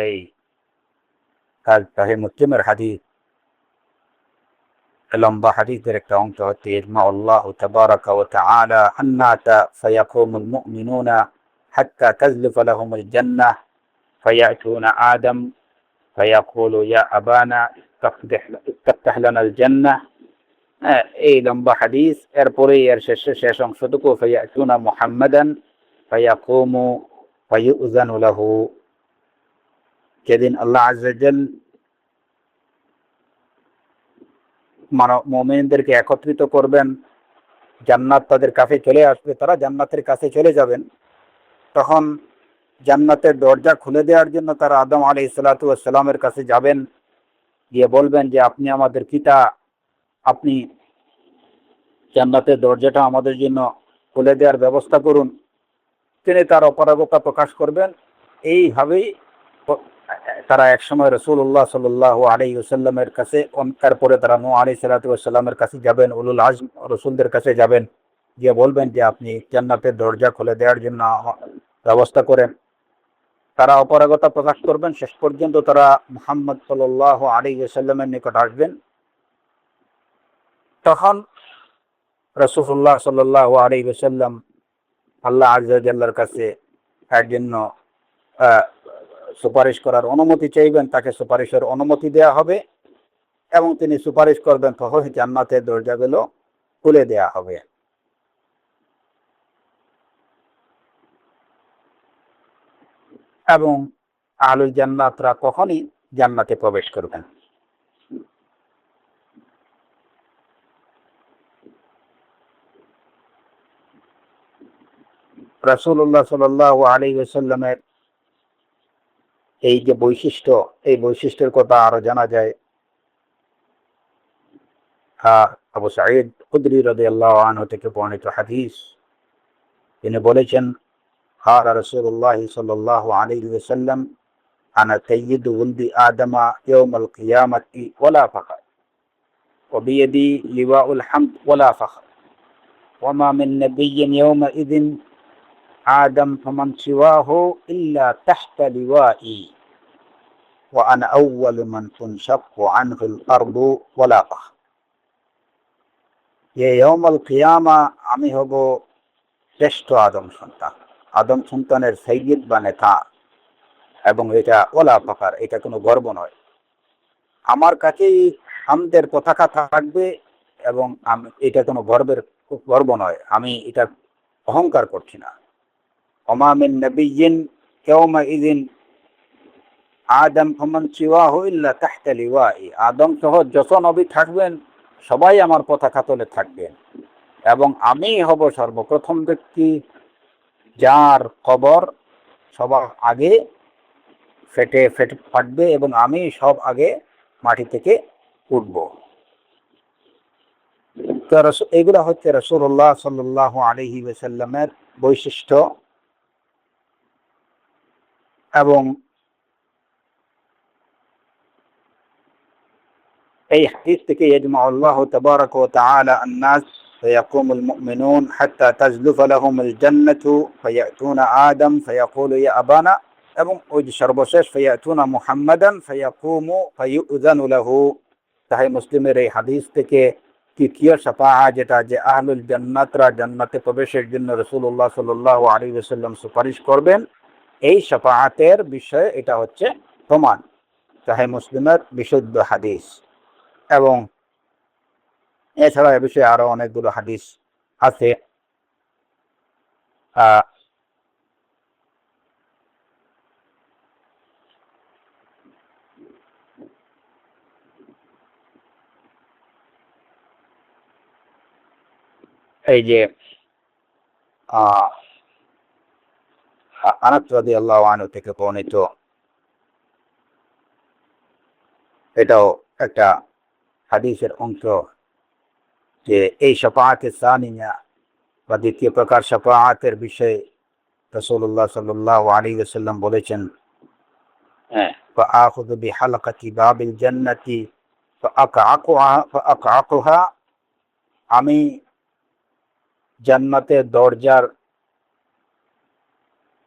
এই সহিহ মুসলিমের হাদিস, লম্বা হাদিসের একটা অংশ হচ্ছে ইজমা আল্লাহু তাবারাকা ওয়া তাআলা আন্নাতা ফায়াকুমুল মুমিনুনা হাত্তা তাজলিফা লাহুমুল জান্নাহ ফায়াতুনা আদম ফায়াকুলু ইয়া আবানা ইফতাহ লানাল জান্নাহ। এই লম্বা হাদিস। এরপরে এর শেষ অংশটুকু ফায়াতুনা মুহাম্মাদান ফায়াকুমু ফায়ুযানু লাহু। যেদিন আল্লাহ আজ্জা ওয়া জাল মুমিনদেরকে একত্রিত করবেন, জান্নাত তাদের কাছে চলে আসবে, তারা জান্নাতের কাছে চলে যাবেন, তখন জান্নাতের দরজা খুলে দেওয়ার জন্য তারা আদম আলাইহিস সালাতু ওয়াস সালামের কাছে যাবেন, গিয়ে বলবেন যে আপনি আমাদের পিতা, আপনি জান্নাতের দরজাটা আমাদের জন্য খুলে দেওয়ার ব্যবস্থা করুন। তিনি তার অপারগতা প্রকাশ করবেন। এইভাবেই তারা একসময় রাসূলুল্লাহ সাল্লাল্লাহু আলাইহি ওয়াসাল্লামের কাছে, তারপরে তারা নূহ আলাইহিস সালাতু ওয়াস সালামের কাছে যাবেন, উলুল আজম রাসূলদের কাছে যাবেন, গিয়ে বলবেন যে আপনি জান্নাতের দরজা খুলে দেওয়ার জন্য ব্যবস্থা করেন। তারা অপারগতা প্রকাশ করবেন। শেষ পর্যন্ত তারা মুহাম্মদ সাল্লাল্লাহু আলাইহি ওয়াসাল্লামের নিকট আসবেন। তখন রাসূলুল্লাহ সাল্লাল্লাহু আলাইহি ওয়াসাল্লাম আল্লাহ আযজা ওয়া জাল্লার কাছে তার জন্য সুপারিশ করার অনুমতি চাইবেন, তাকে সুপারিশের অনুমতি দেওয়া হবে এবং তিনি সুপারিশ করবেন, তখন জান্নাতের দরজাগুলো খুলে দেওয়া হবে এবং আহলুল জান্নাতরা কখনই জান্নাতে প্রবেশ করবেন। রাসূলুল্লাহ সাল্লাল্লাহু আলাইহি ওয়াসাল্লামের এই যে বৈশিষ্ট্য, এই বৈশিষ্ট্যের কথা আরো জানা যায়। আবু সাঈদ খুদরি রাদিয়াল্লাহু আনহু থেকে বর্ণিত হাদিস, তিনি বলেছেন قال رسول الله صلى الله عليه وسلم أنا سيد ولد آدم يوم القيامة ولا فخر وبيدي لواء الحمد ولا فخر وما من نبي يومئذ آدم فمن سواه إلا تحت لوائي وأنا أول من تنشق عنه الأرض ولا فخر। يوم القيامة আমি হব শ্রেষ্ঠ আদম সন্তান, আদম সন্তানের সাইয়্যিদ বা নেতা, এবং এটা ওলা ফাকার, এটা কোনো গর্ব নয়। আমার কাছেই হামদের পতাকা থাকবে এবং এটা কোনো গর্ব নয়, আমি এটা অহংকার করছি না। ওমা মিন নাবিয়্যিন ইয়াওমাইযিন আদম ফামান সিওয়াহু ইল্লা তাহতা লিওয়াই। আদম সহ যত নবী থাকবেন সবাই আমার পতাকা তলে থাকবেন এবং আমি হব সর্বপ্রথম ব্যক্তি যার কবর সবার আগে ফাটবে এবং আমি সব আগে মাটি থেকে উঠব। তো এগুলা হচ্ছে রাসূলুল্লাহ সাল্লাল্লাহু আলাইহি ওয়াসাল্লামের বৈশিষ্ট্য। এবং এই হাদিস থেকে ইজমা আল্লাহু তাবারাকা ওয়া তাআলা আন-নাস فيقوم المؤمنون حتى تزلف لهم الجنة فيأتون آدم فيقول يا أبانا এবং ওই যে সর্বশেষ ফায়াতুনা মুহাম্মাদান ফায়াকুমু ফায়ুযানু লাহু। তাই মুসলিমের এই হাদিস থেকে তৃতীয় শাফাআত যেটা যে আহলুল জান্নাতরা জান্নাতে প্রবেশের জন্য রাসূলুল্লাহ সাল্লাল্লাহু আলাইহি ওয়াসাল্লাম সুপারিশ করবেন, এই শাফাআতের বিষয়ে এটা হচ্ছে প্রমাণ। তাই মুসলিমের বিশুদ্ধ হাদিস। এবং এছাড়া এ বিষয়ে আরো অনেকগুলো হাদিস আছে। এই যে আনাস রাদিয়াল্লাহু আনহু থেকে বর্ণিত, এটাও একটা হাদিসের অংশ, যে এই শাফাআতে সানিয়া বা দ্বিতীয় প্রকার শাফাআতের বিষয়ে রাসূলুল্লাহ সাল্লাল্লাহু আলাইহি ওয়াসাল্লাম বলেছেন, فآخذ بحلقة باب الجنة فأقعقها, আমি জান্নাতের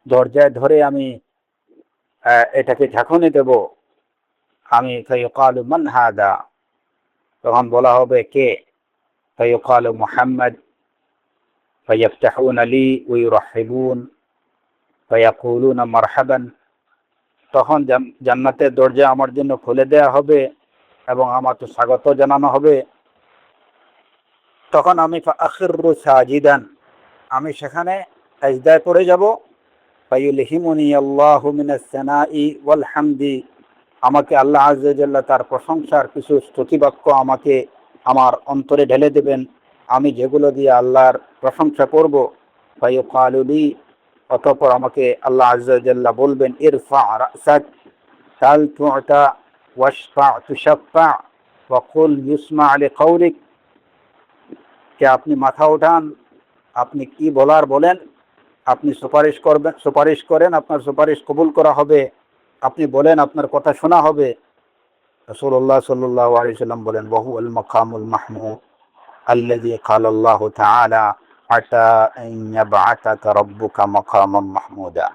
দরজায় ধরে আমি এটাকে ঝাঁকুনি দেব। আমি ফায়ুকালু মান হাদা, তখন বলা হবে কে? ফায়ুকালু মুহাম্মদ ফায়াফতাহুনা লি ওয়া ইউরহিবুন ফায়াকুলুনা মারহাবান, তখন জান্নাতের দরজা আমার জন্য খুলে দেয়া হবে এবং আমাকে স্বাগত জানানো হবে। তখন আমি ফাআখিরু সাজিদান, আমি সেখানে সাজদায় পড়ে যাব। ফায়ুলহিমুনি আল্লাহু মিনাস সানাই ওয়াল হামদি, আমাকে আল্লাহ আযজা ওয়া জাল্লা তার প্রশংসার কিছু স্তুতিবাক্য আমাকে আমার অন্তরে ঢেলে দেবেন, আমি যেগুলো দিয়ে আল্লাহর প্রশংসা করব। ফায়ুকালু লি, অতঃপর আমাকে আল্লাহ আযজা ওয়া জাল্লা বলবেন, ইরফা রাসাক সাল তু'তা ওয়াশফা তুশাফা ওয়া কুল ইউসমা লিকাউলিক, যে আপনি মাথা ওঠান, আপনি কি বলার বলেন, আপনি সুপারিশ করেন, আপনার সুপারিশ কবুল করা হবে, আপনি বলেন, আপনার কথা শোনা হবে। রাসূলুল্লাহ সাল্লাল্লাহু আলাইহি ওয়াসাল্লাম বলেন, ওয়াহু আল মাকামুল মাহমুদ আল্লাযী ক্বালা আল্লাহু তাআলা আতা আন ইয়াবআতাকা রাব্বুকা মাকামান মাহমুদা।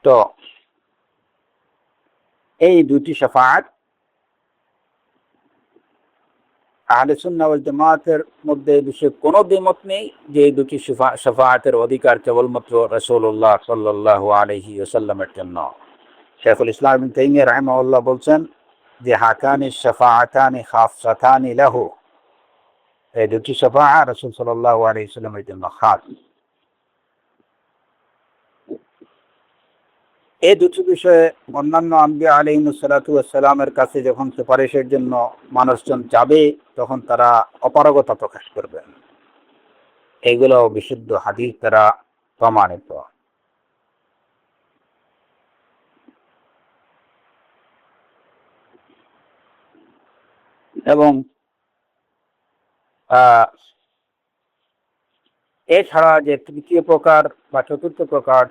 তো এই দুটি শাফাআত আহলে সুন্নাহ ওয়াল জামাতের মধ্যে বিষয়ে কোনো দ্বিমত নেই যে এই দুটি শাফাআতের অধিকার কেবলমাত্র রাসূলুল্লাহ সাল্লাল্লাহু আলাইহি ওয়াসাল্লামের জন্য। শাইখুল ইসলাম ইবনে তাইমিয়া রাহিমাহুল্লাহ বলছেন যে হাকানি শাফাআতানি খাসসাতানি লাহু, এই দুটি শাফাআত রাসূল সাল্লাল্লাহু আলাইহি ওয়াসাল্লামের জন্য খাস। এই দুটি বিষয়ে অন্যান্য আম্বিয়া আলাইহিমুস সালাতু ওয়াস সালামের কাছে যখন সুপারিশের জন্য মানুষজন যাবে, তখন তারা অপারগতা প্রকাশ করবেন। এগুলো বিশুদ্ধ হাদিস দ্বারা প্রমাণিত। এবং এছাড়া যে তৃতীয় প্রকার বা চতুর্থ প্রকার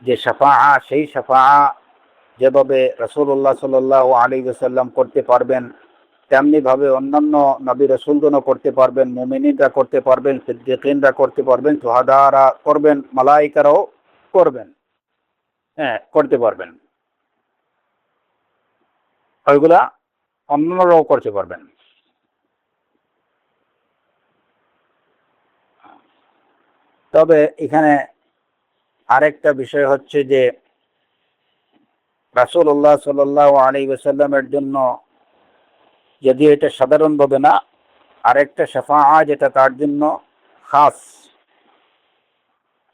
যে শাফাআত, সেই শাফাআত যেভাবে রাসূলুল্লাহ সাল্লাল্লাহু আলাইহি ওয়াসাল্লাম করতে পারবেন, তেমনি ভাবে অন্যান্য নবী রাসূলগণও করতে পারবেন, মুমিনিনরা করতে পারবেন, সিদ্দিকিনরা করতে পারবেন, শুহাদারা করবেন, মালায়েকারাও করবেন, করতে পারবেন। ওইগুলা অন্যরাও করতে পারবেন। তবে এখানে আরেকটা বিষয় হচ্ছে যে রাসূলুল্লাহ সাল্লাল্লাহু আলাইহি ওয়াসাল্লামের জন্য যদি এটা সাধারণভাবে না, আরেকটা শাফাআত যেটা তার জন্য খাস।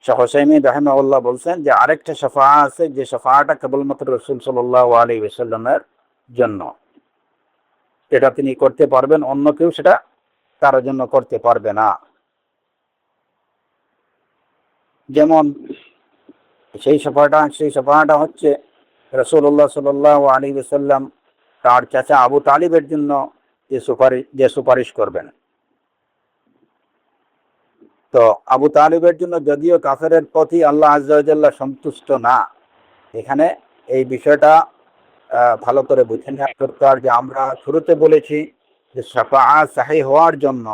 শাইখ হুসাইমিন রাহিমাহুল্লাহ বলছেন যে আরেকটা শাফাআত আছে, যে শাফাআতটা কেবলমাত্র রাসূল সাল্লাল্লাহু আলাইহি ওয়াসাল্লামের জন্য, এটা তিনি করতে পারবেন, অন্য কেউ সেটা তার জন্য করতে পারবে না। যেমন সেই শাফাআতটা হচ্ছে রাসূলুল্লাহ সাল্লাল্লাহু আলাইহি ওয়াসাল্লাম তার চাচা আবু তালিবের জন্য যে সুপারিশ করবেন। তো আবু তালিবের জন্য যদিও কাফেরের প্রতি আল্লাহ আযজা ওয়া জাল্লা সন্তুষ্ট না, এখানে এই বিষয়টা ভালো করে বুঝে নেওয়া দরকার যে আমরা শুরুতে বলেছি যে শাফাআত সহি হওয়ার জন্য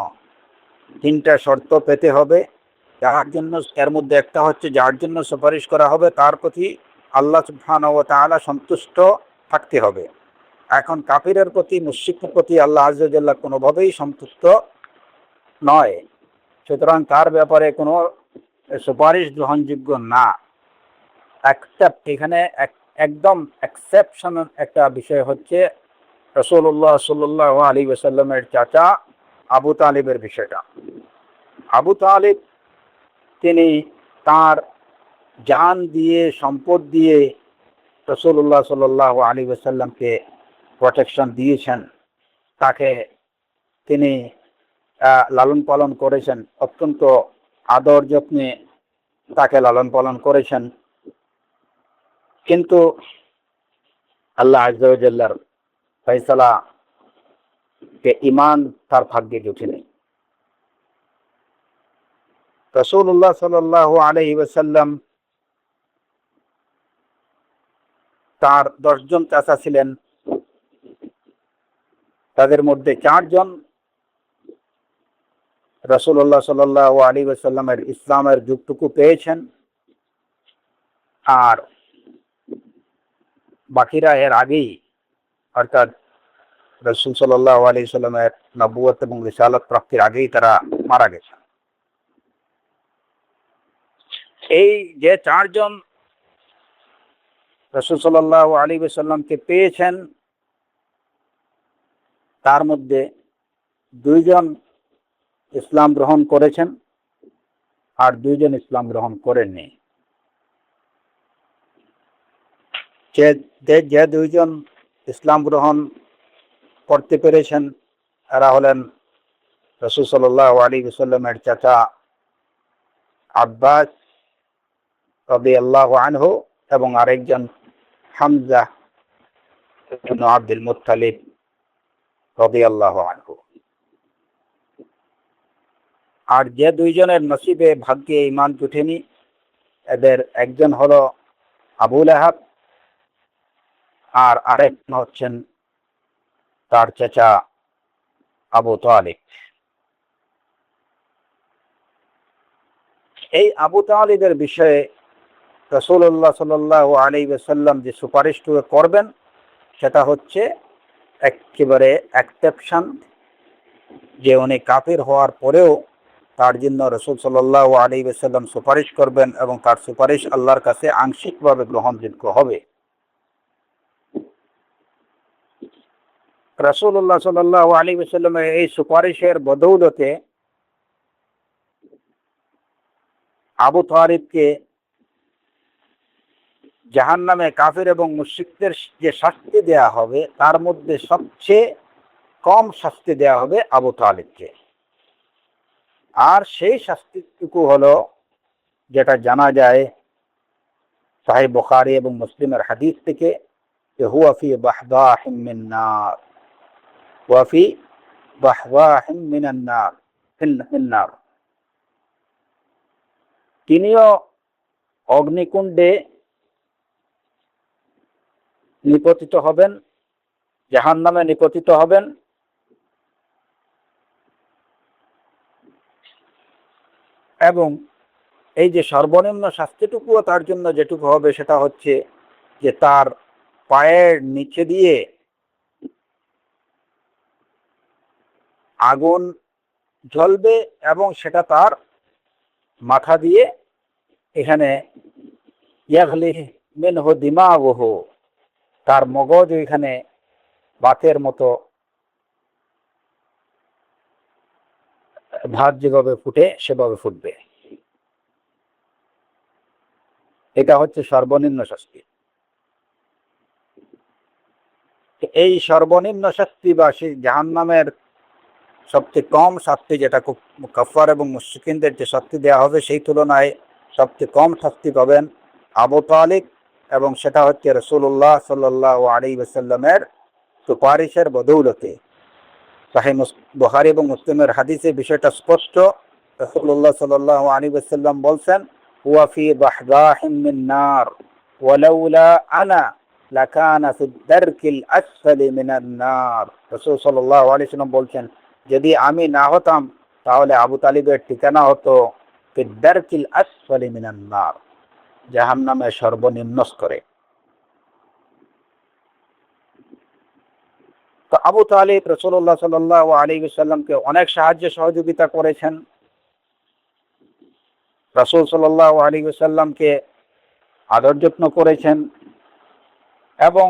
তিনটা শর্ত পেতে হবে। যার জন্য, এর মধ্যে একটা হচ্ছে যার জন্য সুপারিশ করা হবে তার প্রতি আল্লাহ সুবহানাহু ওয়া তাআলা সন্তুষ্ট থাকতে হবে। এখন কাফিরের প্রতি, মুশরিকের প্রতি আল্লাহ আযজা ওয়া জাল্লা কোনোভাবেই সন্তুষ্ট নয়, সুতরাং তার ব্যাপারে কোনো সুপারিশ গ্রহণযোগ্য না। অ্যাকসেপ্ট, এখানে একদম এক্সেপশনাল একটা বিষয় হচ্ছে রাসূলুল্লাহ সাল্লাল্লাহু আলাইহি ওয়াসাল্লামের চাচা আবু তালিবের বিষয়টা। আবু তালিব তিনি তার জান দিয়ে, সম্পদ দিয়ে রাসূলুল্লাহ সাল্লাল্লাহু আলাইহি ওয়াসাল্লামকে প্রোটেকশন দিয়েছেন। তাকে তিনি লালন পালন করেছেন, অত্যন্ত আদর যত্নে তাকে লালন পালন করেছেন। কিন্তু আল্লাহ আযজা ওয়া জাল্লার ফয়সালা কে ঈমান তার ভাগ্যে জুটেনি। রাসূলুল্লাহ সাল্লাল্লাহু আলাইহি ওয়াসাল্লাম তার 10 জন চাচা ছিলেন, তাদের মধ্যে 4 জন রাসূলুল্লাহ সাল্লাল্লাহু আলাইহি ওয়াসাল্লামের ইসলামের যুগটুকু পেয়েছেন, আর বাকিরা এর আগেই, অর্থাৎ রাসূল সাল্লাল্লাহু আলাইহি ওয়াসাল্লামের নবুয়ত এবং রিসালাত প্রাপ্তির আগেই তারা মারা গেছেন। এই যে 4 জন রাসূল সাল্লাল্লাহু আলাইহি ওয়াসাল্লামকে পেয়েছেন, তার মধ্যে 2 জন ইসলাম গ্রহণ করেছেন আর 2 জন ইসলাম গ্রহণ করেননি। যে 2 জন ইসলাম গ্রহণ করতে পেরেছেন এরা হলেন রাসূল সাল্লাল্লাহু আলাইহি ওয়াসাল্লামের চাচা আব্বাস রাদিয়াল্লাহু আনহু এবং আরেকজন হামজা ইবনে আব্দুল মুত্তালিব রাদিয়াল্লাহু আনহু। আর যে 2 জনের নসিবে, ভাগ্যে ঈমান জুটেনি, এদের একজন হলো আবু লাহাব আর আরেকজন হচ্ছেন তার চাচা আবু তালিব। এই আবু তালিবের বিষয়ে রাসূলুল্লাহ সাল্লাল্লাহু আলাইহি ওয়াসাল্লাম যে সুপারিশটুকু করবেন সেটা হচ্ছে একেবারে এক্সেপশন, যে উনি কাফির হওয়ার পরেও তার জন্য রাসূল সাল্লাল্লাহু আলাইহি ওয়াসাল্লাম সুপারিশ করবেন এবং তার সুপারিশ আল্লাহর কাছে আংশিকভাবে গ্রহণযোগ্য হবে। রাসূলুল্লাহ সাল্লাল্লাহু আলাইহি ওয়াসাল্লামের এই সুপারিশের বদৌলতে আবু তালিবকে জাহান্নামে কাফির এবং মুশরিকদের যে শাস্তি দেয়া হবে তার মধ্যে সবচেয়ে কম শাস্তি দেয়া হবে আবু তালিবকে। আর সেই শাস্তিটুকু হলো, যেটা জানা যায় সহিহ বুখারী এবং মুসলিমের হাদিস থেকে, যে হুয়া ফি বাহদাহিম মিন নার, ওয়া ফি বাহদাহিম মিনান নার, ফিন নার। তিনিও অগ্নিকুণ্ডে নিপতিত হবেন, জাহান্নামে নিপতিত হবেন। এবং এই যে সর্বনিম্ন শাস্তিটুকুও তার জন্য যেটুকু হবে সেটা হচ্ছে যে তার পায়ের নিচে দিয়ে আগুন জ্বলবে এবং সেটা তার মাথা দিয়ে এখানে ইয়াগলি মিনহু দিমাগুহু, তার মগজ এখানে বাতের মতো ভাত যেভাবে ফুটে সেভাবে ফুটবে। এটা হচ্ছে সর্বনিম্ন শাস্তি। এই সর্বনিম্ন শাস্তি বা সেই জাহান্নামের সবচেয়ে কম শাস্তি, যেটা কাফফার এবং মুশরিকিনদের যে শাস্তি দেওয়া হবে সেই তুলনায় সবচেয়ে কম শাস্তি পাবেন আবু তালিব, এবং সেটা হচ্ছে রাসূলুল্লাহ সাল্লাল্লাহু আলাইহি ওয়াসাল্লামের সুপারিশের বদৌলতে। সহিহ বুখারী এবং মুসলিমের হাদিসে বিষয়টা স্পষ্ট। রাসূলুল্লাহ সাল্লাল্লাহু আলাইহি ওয়াসাল্লাম বলছেন, হুয়া ফি বাহদাহিম মিন নার ওয়ালাউলা আনা লাকানা ফিদ দারকিল আসফালি মিনান নার। রাসূল সাল্লাল্লাহু আলাইহি ওয়াসাল্লাম বলছেন, যদি আমি না হতাম তাহলে আবু তালিবের ঠিকানা হতো ফিদ দারকিল আসফালি মিনান নার, জাহান্নামের সর্বনিম্ন স্তরে। তো আবু তালিব রাসূলুল্লাহ সাল্লাল্লাহু আলাইহি ওয়াসাল্লামকে অনেক সাহায্য সহযোগিতা করেছেন। রাসূল সাল্লাল্লাহু আলাইহি ওয়াসাল্লামকে আদর যত্ন করেছেন এবং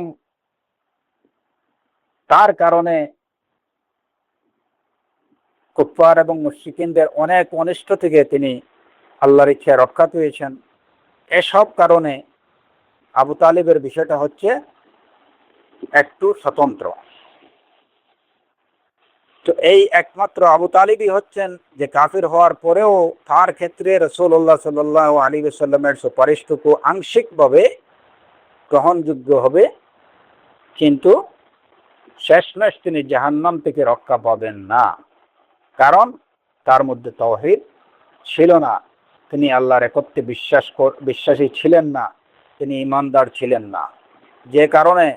তার কারণে কুফফার এবং মুশরিকিনদের অনেক অনিষ্ট থেকে তিনি আল্লাহর ইচ্ছায় রক্ষা পেয়েছেন। এসব কারণে আবু তালিবের বিষয়টা হচ্ছে একটু স্বতন্ত্র। তো এই একমাত্র আবু তালিবই হচ্ছেন যে কাফির হওয়ার পরেও তার ক্ষেত্রে রাসূলুল্লাহ সাল্লাল্লাহু আলাইহি ওয়াসাল্লামের সুপারিশটুকু আংশিকভাবে গ্রহণযোগ্য হবে, কিন্তু শেষমেশ তিনি জাহান্নাম থেকে রক্ষা পাবেন না, কারণ তার মধ্যে তাওহীদ ছিল না, তিনি আল্লাহর একত্বে বিশ্বাসী ছিলেন না, তিনি ঈমানদার ছিলেন না। যে কারণে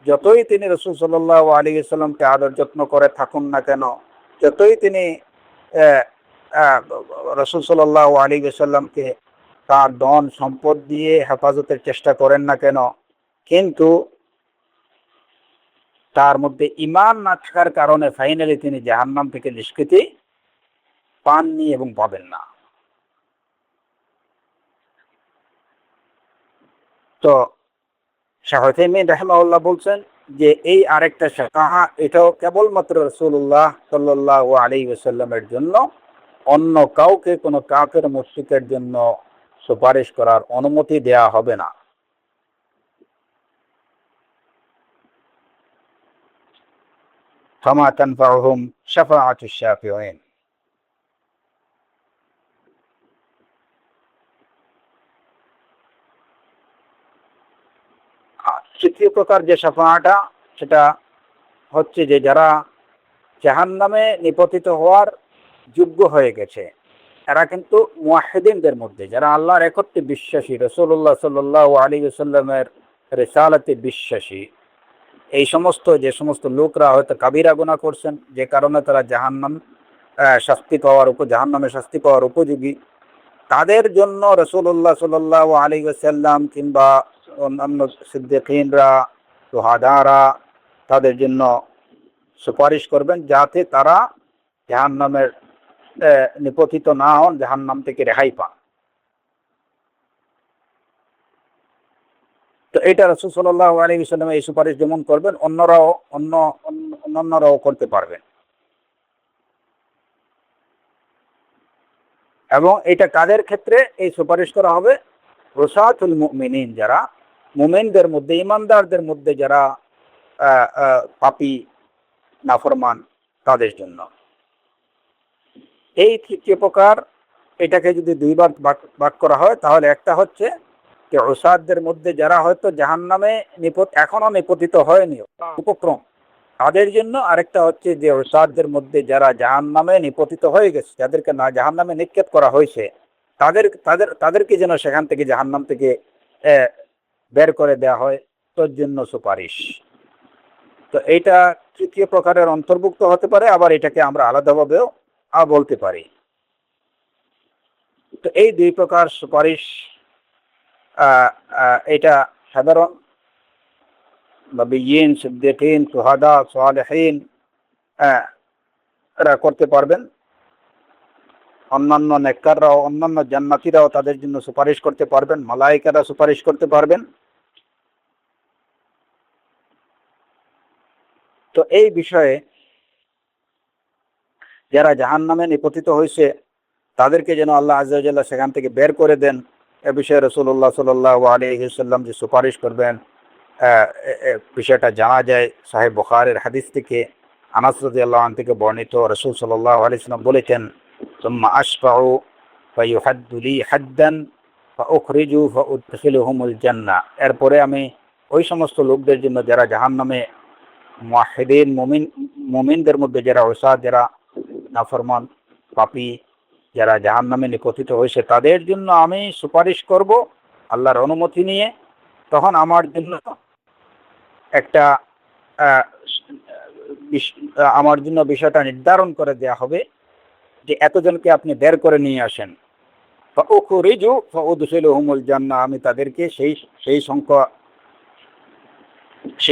যতই তিনি রাসূল সাল্লাল্লাহু আলাইহি ওয়াসাল্লামকে আদর যত্ন করে থাকুন না কেন, যতই তিনি রাসূল সাল্লাল্লাহু আলাইহি ওয়াসাল্লামকে তার ধন সম্পদ দিয়ে হেফাজতের চেষ্টা করেন না কেন, কিন্তু তার মধ্যে ঈমান না থাকার কারণে ফাইনালি তিনি জাহান্নাম থেকে নিষ্কৃতি পাননি এবং পাবেন না। তো শাইখ উসাইমিন রাহিমাহুল্লাহ বলছেন যে এই আরেকটা শাফাআহ, এটাও কেবলমাত্র রাসূলুল্লাহ সাল্লাল্লাহু আলাইহি ওয়াসাল্লামের জন্য, অন্য কাউকে কোনো কাফের মুশরিকের জন্য সুপারিশ করার অনুমতি দেয়া হবে না। ফামা তানফাউহুম শাফাআতুশ শাফিঈন। তৃতীয় প্রকার যে শাফাআটা, সেটা হচ্ছে যে যারা জাহান্নামে নিপতিত হওয়ার যোগ্য হয়ে গেছে, এরা কিন্তু মুওয়াহ্হিদিনদের মধ্যে, যারা আল্লাহর একত্বে বিশ্বাসী, রাসূলুল্লাহ সাল্লাল্লাহু আলাইহি ওয়াসাল্লামের রিসালাতে বিশ্বাসী, এই সমস্ত যে সমস্ত লোকরা হয়তো কাবিরা গুনাহ করছেন, যে কারণে তারা জাহান্নামে শাস্তি পাওয়ার উপযোগী, তাদের জন্য রাসূলুল্লাহ সাল্লাল্লাহু আলাইহি ওয়াসাল্লাম কিংবা অন্যান্য সিদ্দিকীনরা, শুহাদারা তাদের জন্য সুপারিশ করবেন, যাতে তারা জাহান্নামের নিপতিত না হন, জাহান্নাম থেকে রেহাই পান। তো এটা রাসূল সাল্লাল্লাহু আলাইহি ওয়াসাল্লাম এই সুপারিশ যেমন করবেন, অন্যান্যরাও করতে পারবেন। এবং এটা কাদের ক্ষেত্রে এই সুপারিশ করা হবে? উসাতুল মুমিনিন, যারা মুমিনদের মধ্যে, ঈমানদারদের মধ্যে যারা পাপী নাফরমান, তাদের জন্য। এই তৃতীয় প্রকার, এটাকে যদি দুইবার ভাগ করা হয়, তাহলে একটা হচ্ছে যে উসাতদের মধ্যে যারা হয়তো জাহান্নামে এখনো নিপতিত হয়নি, উপক্রম, তাদের জন্য। আরেকটা হচ্ছে যে উসাতদের মধ্যে যারা জাহান্নামে নিপতিত হয়ে গেছে, যাদেরকে না জাহান্নামে নিক্ষেপ করা হয়েছে, তাদেরকে যেন সেখান থেকে জাহান্নাম থেকে বের করে দেওয়া হয়, তোর জন্য সুপারিশ। তো এইটা তৃতীয় প্রকারের অন্তর্ভুক্ত হতে পারে, আবার এটাকে আমরা আলাদাভাবেও বলতে পারি। তো এই দুই প্রকার সুপারিশ, এটা সাধারণ নবিয়্যিন, সিদ্দিকীন, শুহাদা, সালেহীন এরা করতে পারবেন। অন্যান্য নেককাররাও, অন্যান্য জান্নাতীরাও তাদের জন্য সুপারিশ করতে পারবেন, মালায়েকারা সুপারিশ করতে পারবেন। তো এই বিষয়ে যারা জাহান্নামে নিপতিত হয়েছে, তাদেরকে যেন আল্লাহ আযজা ওয়া জাল্লা সেখান থেকে বের করে দেন, এ বিষয়ে রাসূলুল্লাহ সাল্লাল্লাহু আলাইহি ওয়াসাল্লাম যে সুপারিশ করবেন, বিষয়টা জানা যায় সহিহ বুখারীর হাদিস থেকে। আনাস রাদিয়াল্লাহু আনহু থেকে বর্ণিত, রাসূল সাল্লাল্লাহু আলাইহি ওয়াসাল্লাম বলেছেন, সুম্মা আশফাউ ফায়ুহাদ্দু লি হাদ্দান ফাউখরিজু ফাউদখিলুহুমুল জান্নাহ। এরপরে আমি ওই সমস্ত লোকদের জন্য যারা জাহান্নামে, মুওয়াহ্হিদিন মুমিনদের মধ্যে যারা উসাত, যারা নাফরমান পাপী, যারা জাহান্নামে নিপতিত হয়েছে, তাদের জন্য আমি সুপারিশ করব আল্লাহর অনুমতি নিয়ে। তখন আমার জন্য একটা আমার জন্য বিষয়টা নির্ধারণ করে দেয়া হবে যে এতজনকে আপনি বের করে নিয়ে আসেন, আমি তাদেরকে সেই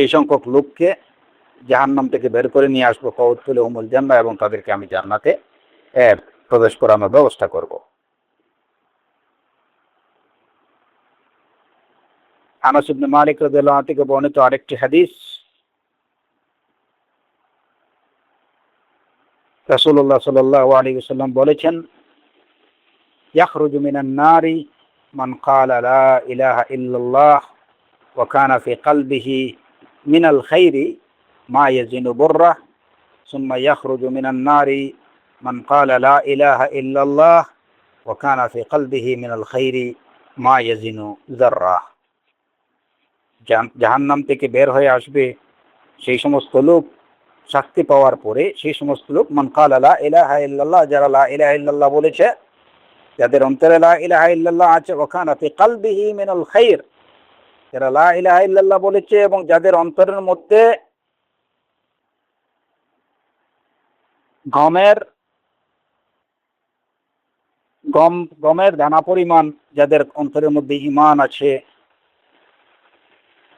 সংখ্যক লোককে জাহান্নাম থেকে বের করে নিয়ে আসবো, ফাউদখিলুহুমুল জান্নাহ, এবং তাদেরকে আমি জান্নাতে প্রবেশ করানোর ব্যবস্থা করব। আনাস ইবনে মালিক রাদিয়াল্লাহু আনহু থেকে বর্ণিত আরেকটি হাদিস, রাসূলুল্লাহ সাল্লাল্লাহু আলাইহি ওয়াসাল্লাম বলেছেন, ইয়াখরুজু মিনান নারি মান ক্বালা লা ইলাহা ইল্লাল্লাহ ওয়া কানা ফি কলবিহি মিনাল খাইরি মা ইয়াজিনু বুররাহ, সুম্মা ইয়াখরুজু মিনান নারি মান ক্বালা লা ইলাহা ইল্লাল্লাহ ওয়া কানা ফি কলবিহি মিনাল খাইরি মা ইয়াজিনু যাররাহ। জাহান্নাম থেকে বের হয়ে আসবে সেই সমস্ত লোক, শাস্তি পাওয়ার পরে সেই সমস্ত লোক, মান ক্বালা লা ইলাহা ইল্লাল্লাহ, যারা লা ইলাহা ইল্লাল্লাহ বলেছে, যাদের অন্তরে লা ইলাহা ইল্লাল্লাহ আছে, ওয়া কানা ফি কলবিহি মিনাল খাইর, যারা লা ইলাহা ইল্লাল্লাহ বলেছে এবং যাদের অন্তরের মধ্যে গমের দানা পরিমাণ যাদের অন্তরের মধ্যে ঈমান আছে,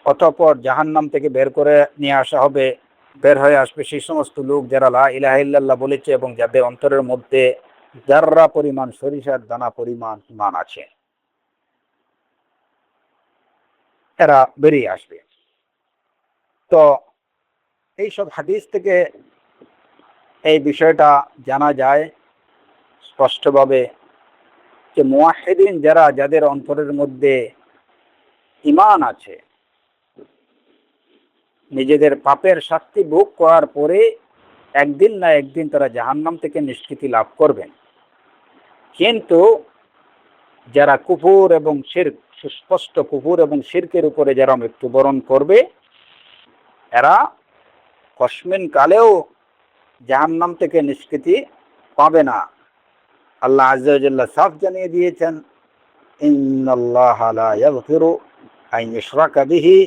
অতঃপর জাহান্নাম থেকে বের করে নিয়ে আসা হবে, বের হয়ে আসবে সেই সমস্ত লোক যারা লা ইলাহা ইল্লাল্লাহ বলেছে এবং যাদের অন্তরের মধ্যে যাররা পরিমাণ, সরিষার দানা পরিমাণ ঈমান আছে, এরা বেরিয়ে আসবে। তো এইসব হাদিস থেকে এই বিষয়টা জানা যায় স্পষ্টভাবে যে মুওয়াহ্হিদিন যারা, যাদের অন্তরের মধ্যে ঈমান আছে, নিজেদের পাপের শাস্তি ভোগ করার পরে একদিন না একদিন তারা জাহান্নাম থেকে নিষ্কৃতি লাভ করবেন। কিন্তু যারা কুফর এবং শিরক, সুস্পষ্ট কুফর এবং শিরকের উপরে যারা মৃত্যুবরণ করবে, এরা কসমিন কালেও জাহান্নাম থেকে নিষ্কৃতি পাবে না। আল্লাহ আযজা ওয়া জাল্লা সাফ জানিয়ে দিয়েছেন, ইন্নাল্লাহা লা ইয়াগফিরু আন ইউশরাকা বিহি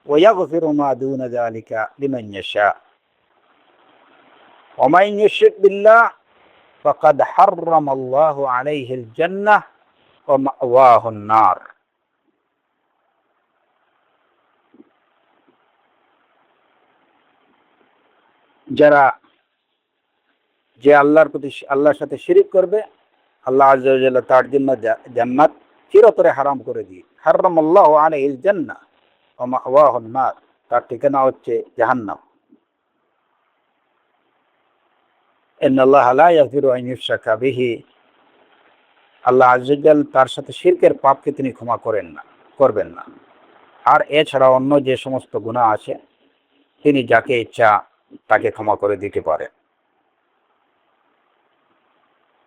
ওয়া ইয়াগফিরু মা দুনা যালিকা লিমান ইয়াশা ওয়া মান ইউশরিক বিল্লাহ ফাকাদ হাররামাল্লাহু আলাইহিল জান্নাহ ওয়া মাওয়াহুন নার। যারা যে আল্লাহর সাথে শিরিক করবে, আল্লাহ আযজা ওয়া জাল্লা তার জন্য জান্নাত চিরতরে হারাম করে দিয়ে, হাররামাল্লাহু আলাইহিল জান্নাহ ওয়া মাওয়াহুন নার, তার ঠিকানা হচ্ছে জাহান্নাম। ইন্নাল্লাহা লা ইয়াগফিরু আন ইউশরাকা বিহি, আল্লাহ আযজা ওয়া জাল্লা তার সাথে শিরকের পাপকে তিনি ক্ষমা করবেন না। আর এছাড়া অন্য যে সমস্ত গুনাহ আছে, তিনি যাকে ইচ্ছা তাকে ক্ষমা করে দিতে পারেন।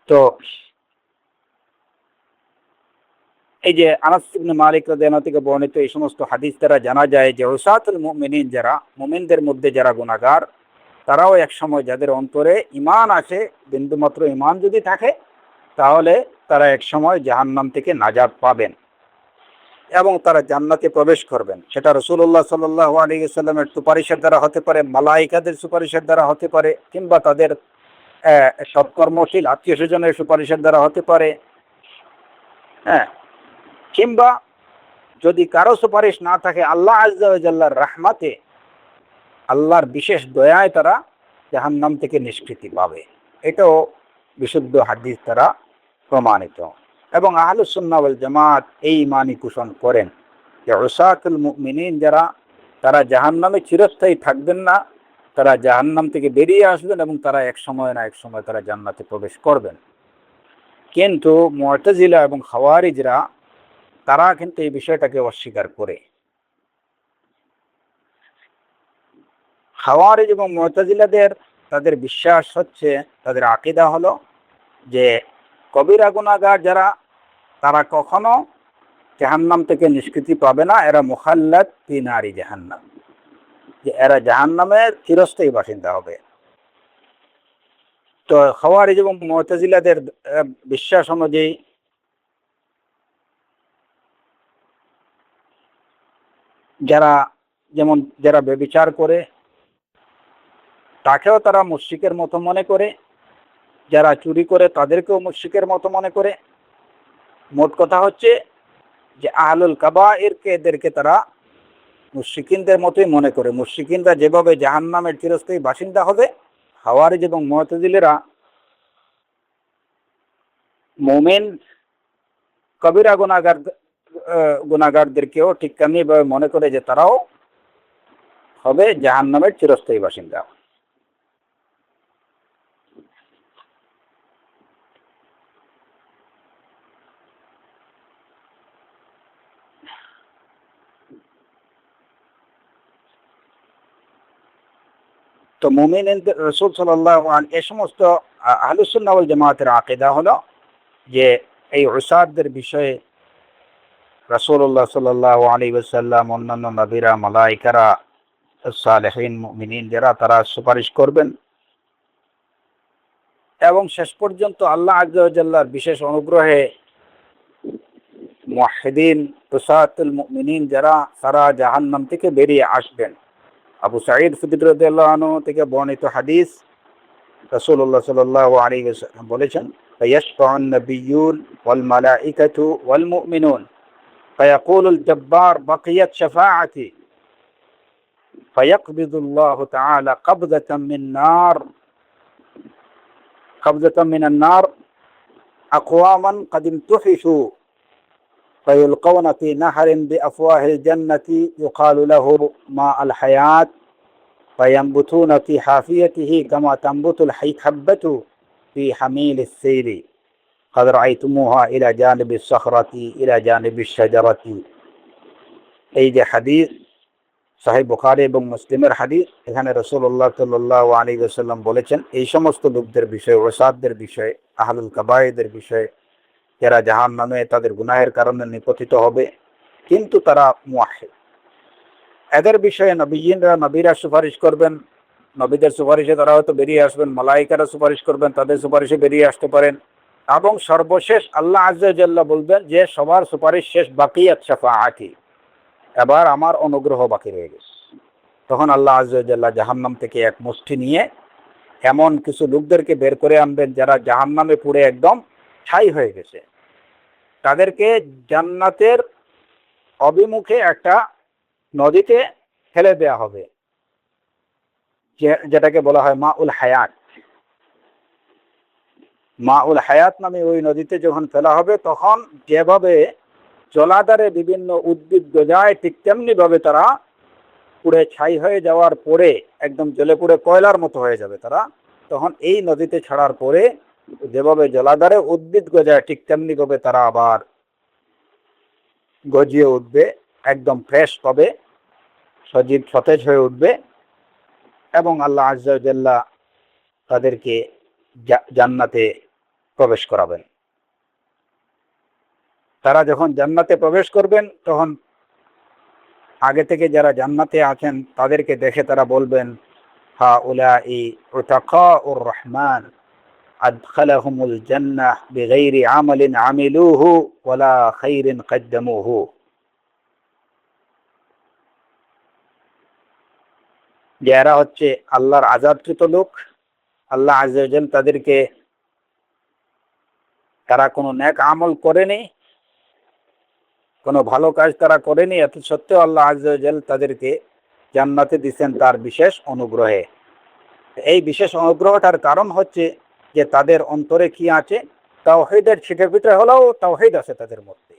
তো এই যে আনাস ইবনে মালিক রাদিয়াল্লাহু আনহু থেকে বর্ণিত এই সমস্ত হাদিস দ্বারা জানা যায় যে উসাতুল মুমিনিন, যারা মুমিনদের মধ্যে যারা গুনাহগার, তারাও এক সময়, যাদের অন্তরে ঈমান আছে, বিন্দুমাত্র ঈমান যদি থাকে, তাহলে তারা এক সময় জাহান্নাম থেকে নাজাত পাবেন এবং তারা জান্নাতে প্রবেশ করবেন। সেটা রাসূলুল্লাহ সাল্লাল্লাহু আলাইহি ওয়াসাল্লামের সুপারিশের দ্বারা হতে পারে, মালায়েকাদের সুপারিশের দ্বারা হতে পারে, কিংবা তাদের সৎকর্মশীল আত্মীয় স্বজনের সুপারিশের দ্বারা হতে পারে, হ্যাঁ, কিংবা যদি কারো সুপারিশ না থাকে, আল্লাহ আযজা ওয়া জাল্লার রাহমাতে, আল্লাহর বিশেষ দয়ায় তারা জাহান্নাম থেকে নিষ্কৃতি পাবে। এটাও বিশুদ্ধ হাদিস দ্বারা প্রমাণিত। এবং আহলুস সুন্নাহ ওয়াল জামাত এই ঈমানই পোষণ করেন যে উসাতুল মুমিনিন যারা, তারা জাহান্নামে চিরস্থায়ী থাকবেন না, তারা জাহান্নাম থেকে বেরিয়ে আসবেন এবং তারা এক সময় না এক সময় তারা জান্নাতে প্রবেশ করবেন। কিন্তু মু'তাজিলা এবং খাওয়ারিজরা, তারা কিন্তু এই বিষয়টাকে অস্বীকার করে। খাওয়ারিজ এবং মু'তাজিলাদের তাদের বিশ্বাস হচ্ছে, তাদের আকীদা হলো যে কবিরা গুনাহগার যারা, তারা কখনো জাহান্নাম থেকে নিষ্কৃতি পাবে না, এরা মুখাল্লাদ ফি নারি জাহান্নাম, যে এরা জাহান্নামের চিরস্থায়ী বাসিন্দা হবে। তো খাওয়ারিজ এবং মু'তাজিলাদের বিশ্বাস অনুযায়ী যারা যেমন যারা ব্যভিচার করে তাকেও তারা মুশরিকের মতো মনে করে, যারা চুরি করে তাদেরকেও মুশরিকের মতো মনে করে। মোট কথা হচ্ছে যে আহলুল কাবায়েরকে এদেরকে তারা মুশরিকিনদের মতোই মনে করে। মুশরিকিনরা যেভাবে জাহান্নামের চিরস্থায়ী বাসিন্দা হবে, খাওয়ারিজ এবং মুতাজিলিরা মুমিন কবিরা গুনাহগারদেরকেও ঠিক তেমনিভাবে মনে করে যে তারাও হবে জাহান্নামের চিরস্থায়ী বাসিন্দা। তো মুমিনদের রাসূল সাল্লাল্লাহু আলাইহি এই সমস্ত আহলুস সুন্নাহ ওয়াল জামাতের আকীদা হলো যে এই উসাদদের বিষয়ে রাসূলুল্লাহ সাল্লাল্লাহু আলাইহি ওয়াসাল্লাম, অন্যান্য নবীরা, মালায়েকারা, সালেহিন, মুমিনিন যারা তারা সুপারিশ করবেন এবং শেষ পর্যন্ত আল্লাহ আযজা ওয়া জাল্লার বিশেষ অনুগ্রহে মুওয়াহহিদিন, উসাতুল মুমিনিন যারা সারা জাহান্নাম থেকে বেরিয়ে আসবেন। আবু সাঈদ খুদরী রাদিয়াল্লাহু আনহু থেকে বর্ণিত হাদিস, রাসূলুল্লাহ সাল্লাল্লাহু আলাইহি ওয়াসাল্লাম বলেছেন, ফায়াশফাউন নাবিয়্যুন ওয়াল মালায়েকাতু ওয়াল মুমিনুন ফায়াকুলুল জাব্বার বাকিয়াত শাফাআতি ফায়াকবিদুল্লাহু তাআলা কাবযাতাম মিনান নার আকওয়ামান قد امتحشوا فيلقون في نهر بأفواه الجنة يقال له ماء الحياة فينبتون في حافيته كما تنبت الحبة في حميل السيل قد رأيتموها إلى جانب الصخرة إلى جانب الشجرة। এই যে হাদিস সহিহ বুখারী এবং মুসলিমের হাদিস, এখানে রাসূলুল্লাহ সাল্লাল্লাহু আলাইহি ওয়াসাল্লাম বলেছেন এই সমস্ত লোকদের বিষয়ে, ওয়াসাদদের বিষয়ে, আহলুল কাবায়েরদের বিষয়ে যারা জাহান্নামে তাদের গুনাহের কারণে নিপতিত হবে কিন্তু তারা মুওয়াহহিদ। এদের বিষয়ে নবীরা সুপারিশ করবেন, নবীদের সুপারিশে তারা হয়তো বেরিয়ে আসবেন, মালায়েকারা সুপারিশ করবেন, তাদের সুপারিশে বেরিয়ে আসতে পারেন, এবং সর্বশেষ আল্লাহ আযজা ওয়া জাল্লা বলবেন যে সবার সুপারিশ শেষ, বাকিয়াত শাফাআতি, এবার আমার অনুগ্রহ বাকি রয়ে গেছে। তখন আল্লাহ আযজা ওয়া জাল্লা জাহান্নাম থেকে এক মুষ্টি নিয়ে এমন কিছু লোকদেরকে বের করে আনবেন যারা জাহান্নামে পুড়ে একদম ছাই হয়ে গেছে। তাদেরকে জান্নাতের অভিমুখে একটা নদীতে ফেলে দেয়া হবে, যেটাকে বলা হয় মাউল হায়াত। মাউল হায়াত নামে ওই নদীতে যখন ফেলা হবে তখন যেভাবে জলাধারে বিভিন্ন উদ্ভিদ গজায় ঠিক তেমনি ভাবে তারা পুড়ে ছাই হয়ে যাওয়ার পরে একদম জ্বলে পুড়ে কয়লার মতো হয়ে যাবে তারা। তখন এই নদীতে ছাড়ার পরে যেভাবে জলাধারে উদ্ভিদ গজায় ঠিক তেমনি ভাবে তারা আবার গজিয়ে উঠবে, একদম ফ্রেশ পাবে, সজীব সতেজ হয়ে উঠবে, এবং আল্লাহ আযজা ওয়া জাল্লা তাদেরকে জান্নাতে প্রবেশ করাবেন। তারা যখন জান্নাতে প্রবেশ করবেন তখন আগে থেকে যারা জান্নাতে আছেন তাদেরকে দেখে তারা বলবেন, হাউলাই উতাকাউর রহমান আদখালাহুমুল জান্নাহ বিগাইরি আমালিন আমিলুহু ওয়ালা খাইরিন কদ্দামুহু। যারা হচ্ছে আল্লাহর আযাবকৃত লোক, আল্লাহ আযজা ওয়া জাল্লা তাদেরকে, তারা কোনো নেক আমল করেনি, কোনো ভালো কাজ তারা করেনি, এত সত্ত্বেও আল্লাহ আযজা ওয়া জাল্লা তাদেরকে জান্নাতে দিচ্ছেন তার বিশেষ অনুগ্রহে। এই বিশেষ অনুগ্রহটার কারণ হচ্ছে যে তাদের অন্তরে কি আছে, তাওহীদের ছিটে ফিটে হলেও তাওহীদ আছে তাদের মধ্যে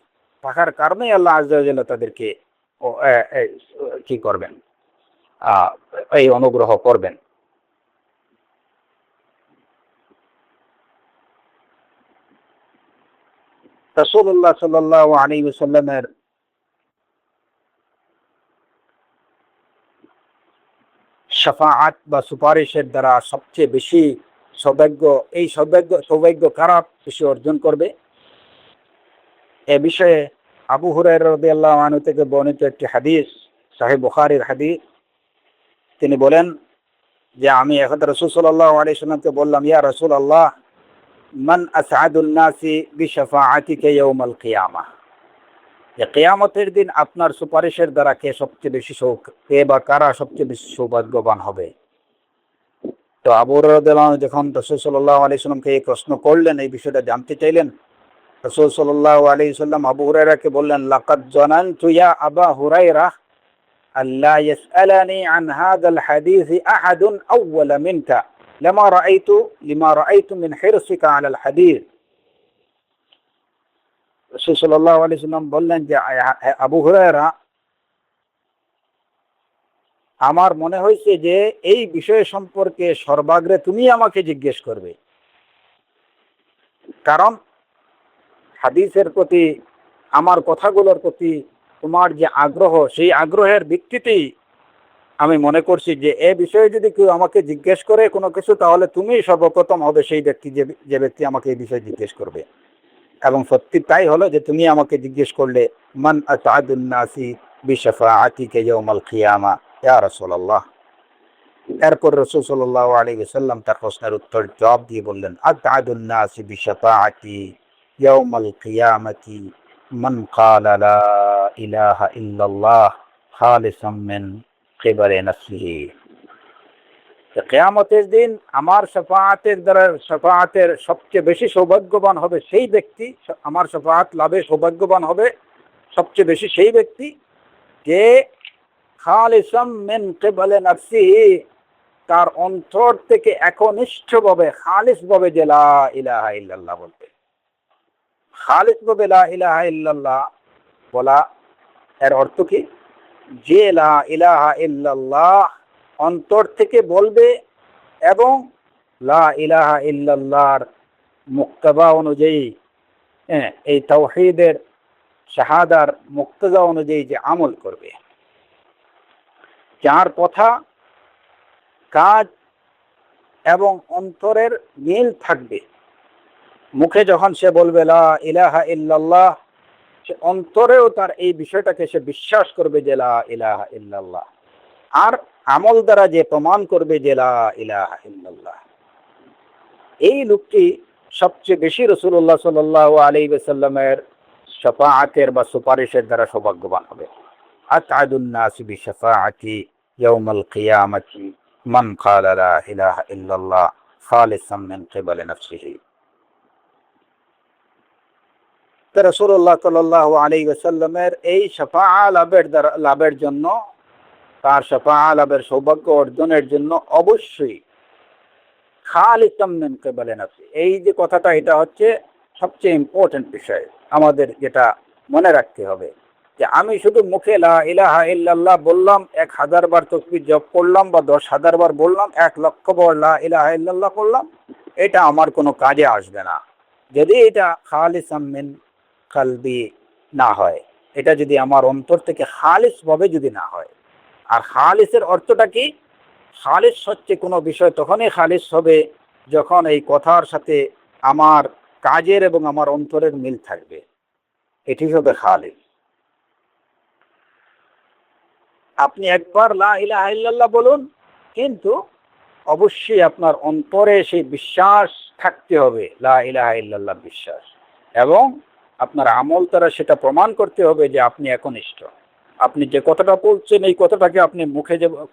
থাকার কারণেই আল্লাহ আযজা ওয়া জাল্লা তাদেরকে কি করবেন, এই অনুগ্রহ করবেন। রাসূলুল্লাহ সাল্লাল্লাহু আলাইহি ওয়াসাল্লামের শাফাআত বা সুপারিশের দ্বারা সবচেয়ে বেশি সৌভাগ্য কারা বেশি অর্জন করবে, এ বিষয়ে আবু হুরায়রা রাদিয়াল্লাহু আনহু থেকে বর্ণিত একটি হাদিস, সহিহ বুখারীর হাদিস, তিনি বলেন যে আমি একদা রাসূল সাল্লাল্লাহু আলাইহি ওয়াসাল্লামকে বললাম, ইয়া রাসূলুল্লাহ, মান আসআদুন নাসি বিশাফাআতিকা ইয়াউমাল কিয়ামাহ, যে কিয়ামতের দিন আপনার সুপারিশের দ্বারা কে বা কারা সবচেয়ে বেশি সৌভাগ্যবান হবে। তো আবু হুরায়রা রাদিয়াল্লাহু আনহু যখন রাসূল সাল্লাল্লাহু আলাইহি সাল্লামকে এই প্রশ্ন করলেন, এই বিষয়টা জানতে চাইলেন, রাসূল সাল্লাল্লাহু আলাইহি সাল্লাম আবু হুরায়রাকে বললেন, লাকাদ জানানতু ইয়া আবা হুরায়রা আল্লা ইয়াসআলানি আন হাযাল হাদীস আহাদুন আউওয়ালা মিনকা লিমা রাআইতু মিন হিরসিকা আলাল হাদীস। রাসূল সাল্লাল্লাহু আলাইহি সাল্লাম বললেন যে আবু হুরায়রা, আমার মনে হয়েছে যে এই বিষয় সম্পর্কে সর্বাগ্রে তুমি আমাকে জিজ্ঞেস করবে, কারণ হাদিসের প্রতি, আমার কথাগুলোর প্রতি তোমার যে আগ্রহ, সেই আগ্রহের ভিত্তিতেই আমি মনে করছি যে এ বিষয়ে যদি কেউ আমাকে জিজ্ঞেস করে কোনো কিছু, তাহলে তুমি সর্বপ্রথম হবে সেই ব্যক্তি, যে ব্যক্তি আমাকে এই বিষয়ে জিজ্ঞেস করবে। এবং সত্যি তাই হলো যে তুমি আমাকে জিজ্ঞেস করলে, মান আসআদুন নাসি বিশাফাআতিকা ইয়াউমাল কিয়ামা ইয়া রাসূলুল্লাহ। এরপর রাসূল সাল্লাল্লাহু আলাইহি ওয়াসাল্লাম তার প্রশ্নের উত্তর জবাব দিয়ে বললেন, আসআদুন নাসি বিশাফাআতি ইয়াউমাল কিয়ামাতি মান ক্বালা লা ইলাহা ইল্লাল্লাহ খালিসাম মিন কিবালি নাফসিহি। কিয়ামতের দিন আমার শাফাআতের সবচেয়ে বেশি সৌভাগ্যবান হবে সেই ব্যক্তি, আমার শাফাআত লাভে সৌভাগ্যবান হবে সবচেয়ে বেশি সেই ব্যক্তি যে খালিসাম মিন কিবালি নাফসিহি, তার অন্তর থেকে একনিষ্ঠভাবে খালিসভাবে যে লা ইলাহা ইল্লাল্লাহ বলবে। খালিসভাবে লা ইলাহা ইল্লাল্লাহ বলা এর অর্থ কি? যে লা ইলাহা ইল্লাল্লাহ অন্তর থেকে বলবে এবং লা ইলাহা ইল্লাল্লাহর মুক্তাবা অনুযায়ী, এই তাওহীদের শাহাদার মুক্তাদা অনুযায়ী যে আমল করবে, যার কথা, কাজ এবং অন্তরের মিল থাকবে। মুখে যখন সে বলবে লা ইলাহা ইল্লাল্লাহ, সে অন্তরেও তার এই বিষয়টাকে সে বিশ্বাস করবে যে লা ইলাহা ইল্লাল্লাহ, আর আমল দ্বারা যে প্রমাণ করবে যে লা ইলাহা ইল্লাল্লাহ, এই লোকটি সবচেয়ে বেশি রাসূলুল্লাহ সাল্লাল্লাহু আলাইহি ওয়াসাল্লামের শাফাআতের বা সুপারিশের দ্বারা সৌভাগ্যবান হবে। আসআদুন নাসি বিশাফাআতি ইয়াউমাল কিয়ামাতি মান ক্বালা লা ইলাহা ইল্লাল্লাহ খালিসাম মিন কিবালি নাফসিহি। রাসূলুল্লাহ সাল্লাল্লাহু আলাইহি ওয়াসাল্লামের এই শাফাআ লাভের জন্য, তার শাফাআ লাভের সৌভাগ্য অর্জনের জন্য অবশ্যই খালিসাম মিন কিবালি নাফসি, এই যে কথাটা, এটা হচ্ছে সবচেয়ে ইম্পর্টেন্ট বিষয়। আমাদের যেটা মনে রাখতে হবে যে আমি শুধু মুখে লা ইলাহা ইল্লাল্লাহ বললাম, 1000 বার তাকবীর জপ করলাম বা 10,000 বার বললাম, 1,00,000 বার লা ইলাহা ইল্লাল্লাহ করলাম, এটা আমার কোনো কাজে আসবে না যদি এটা খালিসাম মিন কলবি না হয়, এটা যদি আমার অন্তর থেকে খালিসভাবে যদি না হয়। আর খালিসের অর্থটা কি? খালিস হচ্ছে কোনো বিষয় তখনই খালিস হবে যখন এই কথার সাথে আমার কাজের এবং আমার অন্তরের মিল থাকবে, এটি হবে খালিস। আপনি একবার লা ইলাহা ইল্লাল্লাহ বলুন, কিন্তু অবশ্যই আপনার অন্তরে সেই বিশ্বাস থাকতে হবে, লা ইলাহা ইল্লাল্লাহ বিশ্বাস, এবং আপনার আমল দ্বারা সেটা প্রমাণ করতে হবে যে আপনি একনিষ্ঠ। আপনি যে কথাটা বলছেন, এই কথাটাকে আপনি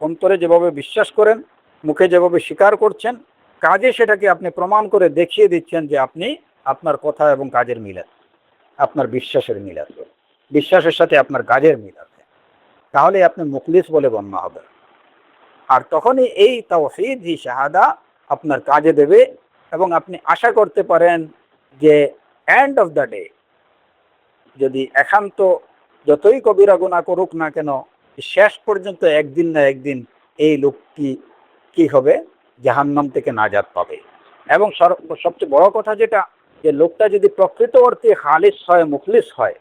অন্তরে যেভাবে বিশ্বাস করেন, মুখে যেভাবে স্বীকার করছেন, কাজে সেটাকে আপনি প্রমাণ করে দেখিয়ে দিচ্ছেন যে আপনি, আপনার কথা এবং কাজের মিল আছে, আপনার বিশ্বাসের মিল আছে, বিশ্বাসের সাথে আপনার কাজের মিল আছে, তাহলে আপনি মুখলিস বলে গণ্য হবে। আর তখনই এই তাওহীদ, এই শাহাদা আপনার কাজে দেবে এবং আপনি আশা করতে পারেন যে এন্ড অফ দ্য ডে, যদি একান্ত যতই কবিরা গুনাহ করুক না কেন, শেষ পর্যন্ত একদিন না একদিন এই লোকটি কি হবে? জাহান্নাম থেকে নাজাত পাবে। এবং সবচেয়ে বড় কথা যেটা, যে লোকটা যদি প্রকৃত অর্থে খালিস হয়, মুখলিস হয়,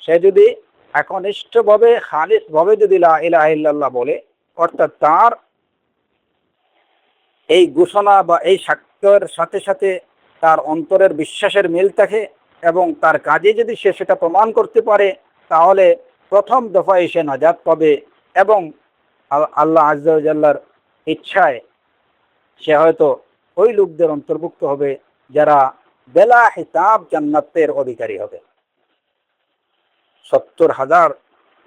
সে যদি একনিষ্ঠভাবে খালিসভাবে যদি লা ইলাহা ইল্লাল্লাহ বলে, অর্থাৎ তার এই ঘোষণা বা এই সাক্ষ্যের সাথে সাথে তার অন্তরের বিশ্বাসের মিল থাকে এবং তার কাজে যদি সে সেটা প্রমাণ করতে পারে, তাহলে প্রথম দফায় সে নাজাত পাবে এবং আল্লাহ আজ্জা ওয়া জাল্লার ইচ্ছায় সে হয়তো ওই লোকদের অন্তর্ভুক্ত হবে যারা বেলা হিসাব জান্নাতের অধিকারী হবে। 70,000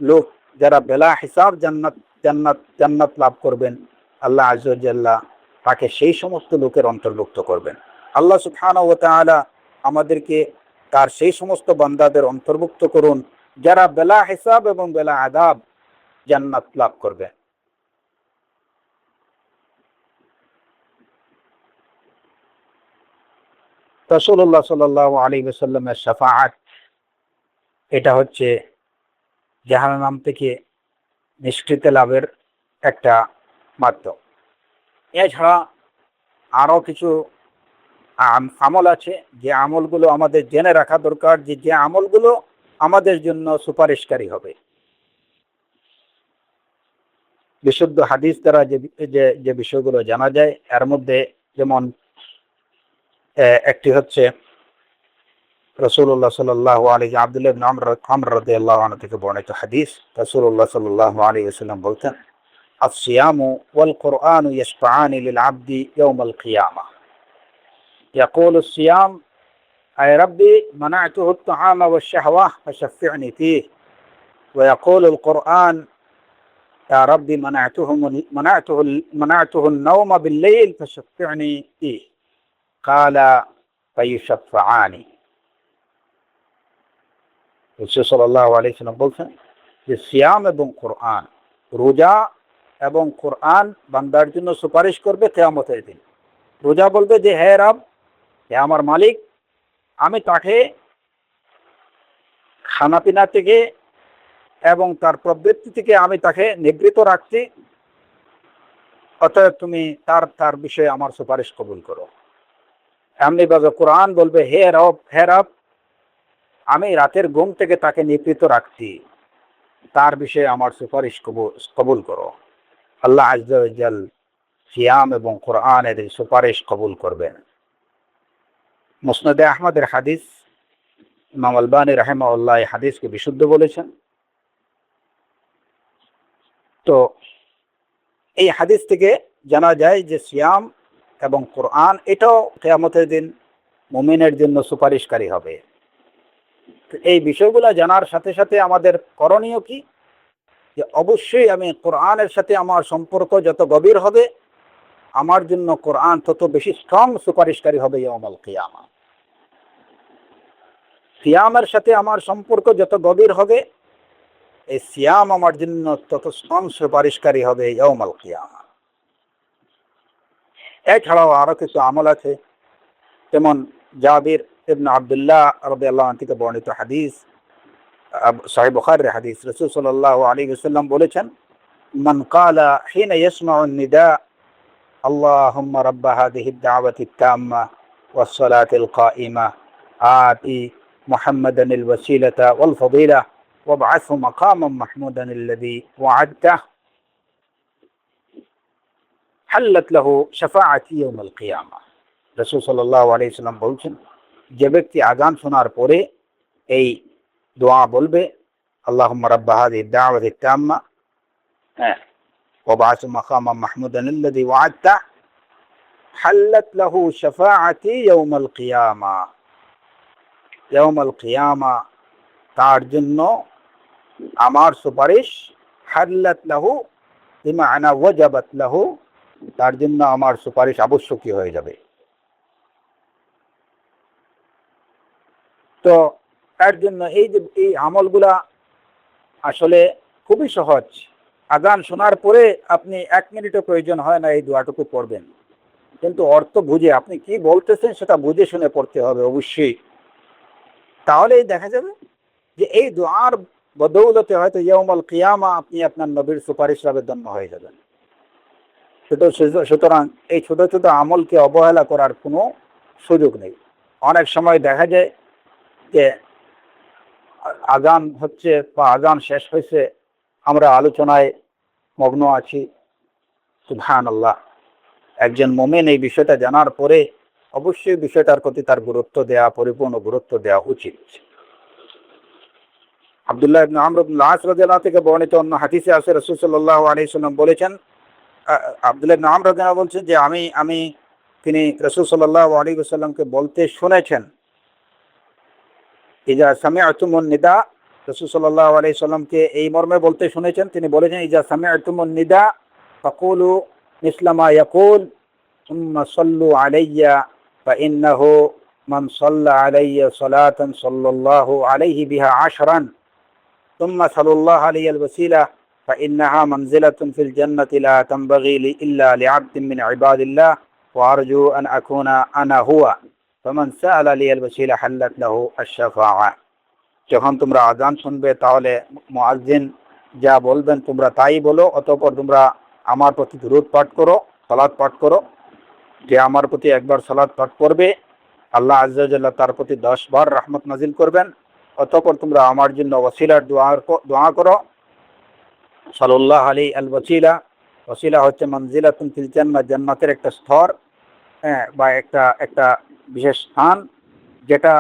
লোক যারা বেলা হিসাব জান্নাত জান্নাত জান্নাত লাভ করবেন, আল্লাহ আযজা ওয়া জাল্লা তাকে সেই সমস্ত লোকের অন্তর্ভুক্ত করবেন। আল্লাহ সুবহানাহু ওয়া তাআলা আমাদেরকে তার সেই সমস্ত বান্দাদের অন্তর্ভুক্ত করুন যারা বেলা হিসাব এবং বেলা আযাব জান্নাত লাভ করবে। রাসূলুল্লাহ সাল্লাল্লাহু আলাইহি ওয়াসাল্লামের শাফাআত, এটা হচ্ছে জাহান্নাম থেকে নিষ্কৃতি লাভের একটা মাধ্যম। এছাড়া আরও কিছু আমল আছে, যে আমলগুলো আমাদের জেনে রাখা দরকার, যে আমলগুলো আমাদের জন্য সুপারিশকারী হবে। বিশুদ্ধ হাদিস দ্বারা যে বিষয়গুলো জানা যায়, এর মধ্যে যেমন একটি হচ্ছে রাসূলুল্লাহ সাল্লাল্লাহু আলাইহি আব্দুল্লাহ ইবনে আমর রাদিয়াল্লাহু আনহু থেকে বর্ণিত হাদিস, রাসূলুল্লাহ সাল্লাল্লাহু আলাইহি ওয়াসাল্লাম বলতেন, الصيام والقرآن يشفعان للعبد يوم القيامة. يقول الصيام: أي ربي منعته الطعام والشهوة فشفعني فيه. ويقول القرآن: يا ربي منعته النوم بالليل فشفعني فيه. قال: فيشفعان. রাসূল সাল্লাল্লাহু আলাইহি ওয়াসাল্লাম বলছেন যে সিয়াম এবং কোরআন, রোজা এবং কোরআন বান্দার জন্য সুপারিশ করবে কিয়ামতের দিন। রোজা বলবে যে, হে রব, হে আমার মালিক, আমি তাকে খানাপিনা থেকে এবং তার প্রবৃত্তি থেকে আমি তাকে নিবৃত রাখছি, অতএব তুমি তার বিষয়ে আমার সুপারিশ কবুল করো। এমনিভাবে কোরআন বলবে, হে রব, আমি রাতের ঘুম থেকে তাকে নিবৃত রাখছি, তার বিষয়ে আমার সুপারিশ কবুল করো। আল্লাহ আযজা ওয়া জাল সিয়াম এবং কোরআনের সুপারিশ কবুল করবেন। মুসনাদে আহমদের হাদিস, ইমাম আলবানী রাহিমাহুল্লাহ এই হাদিসকে বিশুদ্ধ বলেছেন। তো এই হাদিস থেকে জানা যায় যে সিয়াম এবং কোরআন এটাও কিয়ামতের দিন মুমিনের জন্য সুপারিশকারী হবে। এই বিষয়গুলো জানার সাথে সাথে আমাদের করণীয় কি, যে অবশ্যই আমি কোরআনের সাথে আমার সম্পর্ক যত গভীর হবে, আমার জন্য কোরআন তত বেশি স্ট্রং সুপারিশকারী হবে ইয়াউমুল কিয়ামা। সিয়ামের সাথে আমার সম্পর্ক যত গভীর হবে, এই সিয়াম আমার জন্য তত স্ট্রং সুপারিশকারী হবে ইয়াউমুল কিয়ামা। এছাড়াও আরো কিছু আমল আছে, যেমন জাবির ইবনে আব্দুল্লাহ রাদিয়াল্লাহু আনহু থেকে বর্ণিত হাদিস, সহিহ বুখারীর হাদিস, রাসূল সাল্লাল্লাহু আলাইহি ওয়াসাল্লাম বলেছেন, মান ক্বালা হিনা ইয়াসমাউ নিদা আল্লাহুম্মা রাব্ব হাযিহি আদ-দাওয়াতি আত-তাম্মা ওয়াস-সালাতি আল-কাইমা আতি মুহাম্মাদান আল-ওয়াসিলাতা ওয়াল-ফাদিলা ওয়াব'আথহু মাকামান মাহমুদান আল্লাযী ওয়া'আদতাহু হাল্লাত লাহু শাফাআতি ইয়াউমাল কিয়ামা। রাসূল সাল্লাল্লাহু আলাইহি ওয়াসাল্লাম বলছেন, যে ব্যক্তি আযান শোনার পরে এই দোয়া বলবে, আল্লাহুম্মা রাব্ব হাযিহি আদ-দাওয়াতি আত-তাম্মা ওয়াব'আথহু মাকামান মাহমুদান আল্লাযী ওয়া'আদতাহু হাল্লাত লাহু শাফাআতি ইয়াউমাল কিয়ামা। ইয়াউমাল কিয়ামা তার জন্য আমার সুপারিশ, হাল্লাত লাহু বিমা'না ওয়াজাবাত লাহু, তার জন্য আমার সুপারিশ আবশ্যকীয় হয়ে যাবে। তো এর জন্য এই আমলগুলা আসলে খুবই সহজ। আযান শোনার পরে আপনি 1 মিনিটও প্রয়োজন হয় না এই দোয়াটুকু পড়বেন, কিন্তু অর্থ বুঝে, আপনি কি বলতেছেন সেটা বুঝে শুনে পড়তে হবে অবশ্যই। তাহলেই দেখা যাবে যে এই দোয়ার বদৌলতে হয়তো ইয়াউমুল কিয়ামা আপনি আপনার নবীর সুপারিশ লাভের জন্য হয়ে যাবেন। সুতরাং এই ছোট ছোট আমলকে অবহেলা করার কোনো সুযোগ নেই। অনেক সময় দেখা যায় যে আযান হচ্ছে বা আযান শেষ হয়েছে, আমরা আলোচনায় মগ্ন আছি, সুবহানাল্লাহ। একজন মুমিন এই বিষয়টা জানার পরে অবশ্যই বিষয়টার প্রতি তার গুরুত্ব দেওয়া, পরিপূর্ণ গুরুত্ব দেওয়া উচিত। আব্দুল্লাহ ইবনে আমর ইবনে আল-আস রাদিয়াল্লাহু থেকে বর্ণিত অন্য হাদিসে আছে, রাসূল সাল্লাল্লাহু আলাইহি ওয়াসাল্লাম বলেছেন, আব্দুল্লাহ ইবনে আমর রাদিয়াল্লাহু বলছেন যে তিনি রাসূল সাল্লাল্লাহু আলাইহি ওয়াসাল্লামকে বলতে শুনেছেন, ইযা সামি'তুমুন নিদা রাসূল সাল্লাল্লাহু আলাইহি সাল্লামকে এই মর্মে বলতে শুনেছেন, তিনি বলেছেন, ইজা সামি'তুমুন নিদা ফাকুলু মিসলা মা ইয়াকুল সুম্মা সাল্লু আলাইয়া ফাইন্নাহু মান সাল্লা আলাইয়া সালাতান সাল্লাল্লাহু আলাইহি বিহা আশরান সুম্মা সাল্লাল্লাহু আলাইহিল ওয়াসিলা فإنها منزلة في الجنة لا تنبغي إلا لعبد من عباد الله وأرجو أن أكون أنا هو فمن سأل لي الوسيلة حلت له الشفاعة। যখন তোমরা আযান শুনবে তাহলে মুয়াজ্জিন যা বলবেন তোমরা তাই বলো, অতঃপর তোমরা আমার প্রতি দুরূদ পাঠ করো, সালাত পাঠ করো। যে আমার প্রতি একবার সালাত পাঠ করবে আল্লাহ আযজা ওয়া জাল্লা তার প্রতি 10 বার রহমত নাজিল করবেন। অতঃপর তোমরা আমার জন্য ওয়াসিলার দোয়া করো। সাল্লাল্লাহু আলাইহি আল ওয়াসিলা, ওয়াসিলা হচ্ছে মানজিলাতুন ফিল জান্নাহ, জান্নাতের একটা স্তর, বা একটা বিশেষ স্থান, যেটা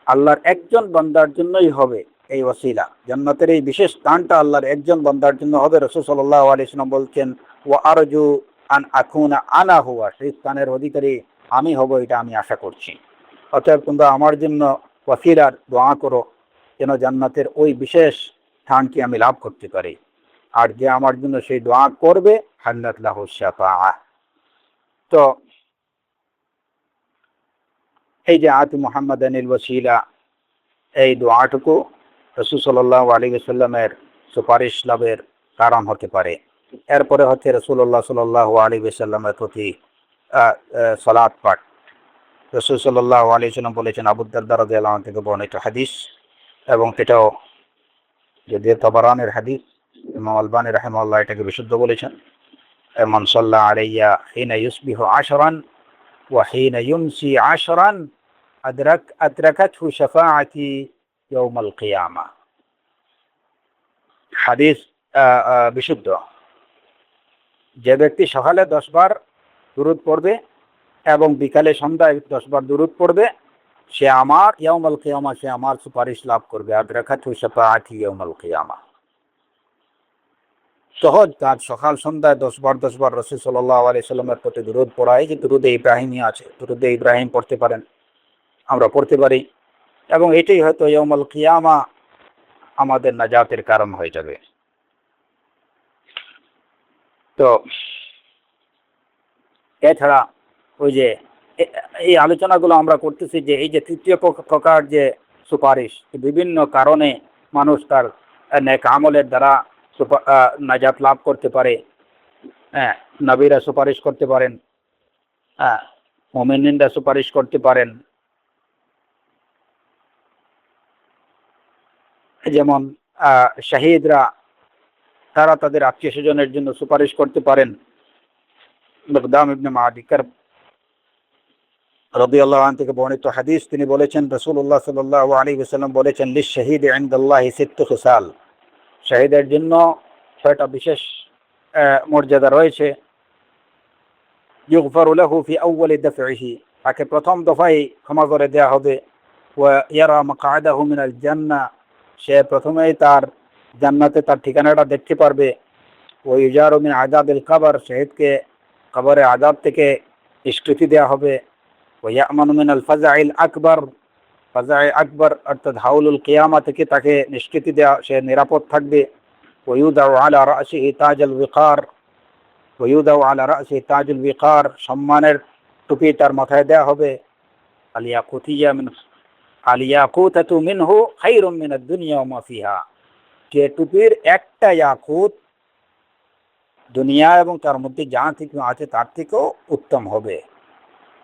আল্লাহর একজন বান্দার জন্যই হবে। এই ওয়াসিলা জান্নাতের এই বিশেষ স্থানটা আল্লাহর একজন বান্দার জন্য হবে। রাসূল সাল্লাল্লাহু আলাইহি ওয়াসাল্লাম বলছেন, ওয়া আরজু আন আকুনা আনা হুয়া, সেই স্থানের অধিকারী আমি হব, এটা আমি আশা করছি। অতএব তোমরা আমার জন্য ওয়াসিলার দোয়া করো যেন জান্নাতের ওই বিশেষ স্থানটি আমি লাভ করতে পারি। আর যে আমার জন্য সেই দোয়া করবে হাল্লাত লাহু শাফাআহ। তো এই যে আতি মুহাম্মাদানিল ওয়াসিলা, এই দোয়াটুকু রাসূল সাল্লাল্লাহু আলাইহি ওয়াসাল্লামের সুপারিশ লাভের কারণ হতে পারে। এরপরে হচ্ছে রাসূলুল্লাহ সাল্লাল্লাহু আলাইহি ওয়াসাল্লামের প্রতি সালাত পাঠ। রাসূল সাল্লাল্লাহু আলাইহি ওয়াসাল্লাম বলেছেন, আবু দারদা রাদিয়াল্লাহু আনহু থেকে বর্ণিত হাদিস, এবং এটাও যদিও তাবারানির হাদিস, ইমাম আলবানী রাহিমাহুল্লাহ এটাকে বিশুদ্ধ বলেছেন, মান সাল্লা আলাইয়া হিনা ইউসবিহু আশরান ওয়া হিনা ইউমসি আশরান আদরাকাতহু শাফাআতি ইয়াউমাল কিয়ামা। হাদিস বিশুদ্ধ। যে ব্যক্তি সকালে 10 বার দুরূদ পড়বে এবং বিকালে সন্ধ্যায় 10 বার দুরূদ পড়বে, সে আমার ইয়াউমাল কিয়ামা, সে আমার সুপারিশ লাভ করবে। আদরাকাতহু শাফাআতি ইয়াউমাল কিয়ামা। সহজ কাজ, সকাল সন্ধ্যায় 10 বার রাসূল সাল্লাল্লাহু আলাইহি সাল্লামের প্রতি দুরূদ পড়াই। যে দুরূদে ইব্রাহিমী আছে, দুরূদে ইব্রাহিম পড়তে পারেন, আমরা পড়তে পারি, এবং এটাই হয়তো ইয়াউমুল কিয়ামা আমাদের নাজাতের কারণ হয়ে যাবে। তো এছাড়া ওই যে এই আলোচনাগুলো আমরা করতেছি যে এই যে তৃতীয় প্রকার যে সুপারিশ, বিভিন্ন কারণে মানুষ তার নেক আমলের দ্বারা নাজাত লাভ করতে পারে। নবীরা সুপারিশ করতে পারেন, মুমিনরা সুপারিশ করতে পারেন, যেমন শহীদরা তারা তাদের আত্মীয় স্বজনের জন্য সুপারিশ করতে পারেন। মিকদাম ইবনে মাদি কারব রাদিয়াল্লাহু আনহু থেকে বর্ণিত হাদিস, তিনি বলেছেন, রাসূলুল্লাহ সাল্লাল্লাহু আলাইহি ওয়াসাল্লাম বলেছেন, লিশ-শাহীদি ইনদাল্লাহি সিত্তু খিসাল, শহীদের জন্য 6টা বিশেষ মর্যাদা রয়েছে। ইউগফারু লাহু ফি আউয়ালি দাফইহি, তাকে প্রথম দফায় ক্ষমা করে দেওয়া হবে। ওয়া ইয়ারা মাকআদাহু মিনাল জান্নাহ, সে প্রথমেই তার জান্নাতে তার ঠিকানাটা দেখতে পারবে। ওয়া ইউজারু মিন আযাবিল কবর, শহীদকে কবরে আযাব থেকে নিষ্কৃতি দেওয়া হবে। ওয়া ইয়ামানু মিনাল ফাজাইল আকবার, ফাজায়ে আকবর অর্থাৎ হাউলুল কিয়ামা থেকে তাকে নিষ্কৃতি দেওয়া, সে নিরাপদ থাকবে। ওয়ুদাউ আলা রাসিহি তাজুল ওয়িকার, ওয়ুদাউ আলা রাসিহি তাজুল ওয়িকার, সম্মানের টুপি তার মাথায় দেওয়া হবে। আলিয়াকুতাতু মিনহু খায়রুম মিনাদ দুনিয়া ওয়া মা ফিহা, যে টুপির একটা ইয়াকুত দুনিয়া এবং তার মধ্যে যা কিছু আছে তার থেকেও উত্তম হবে।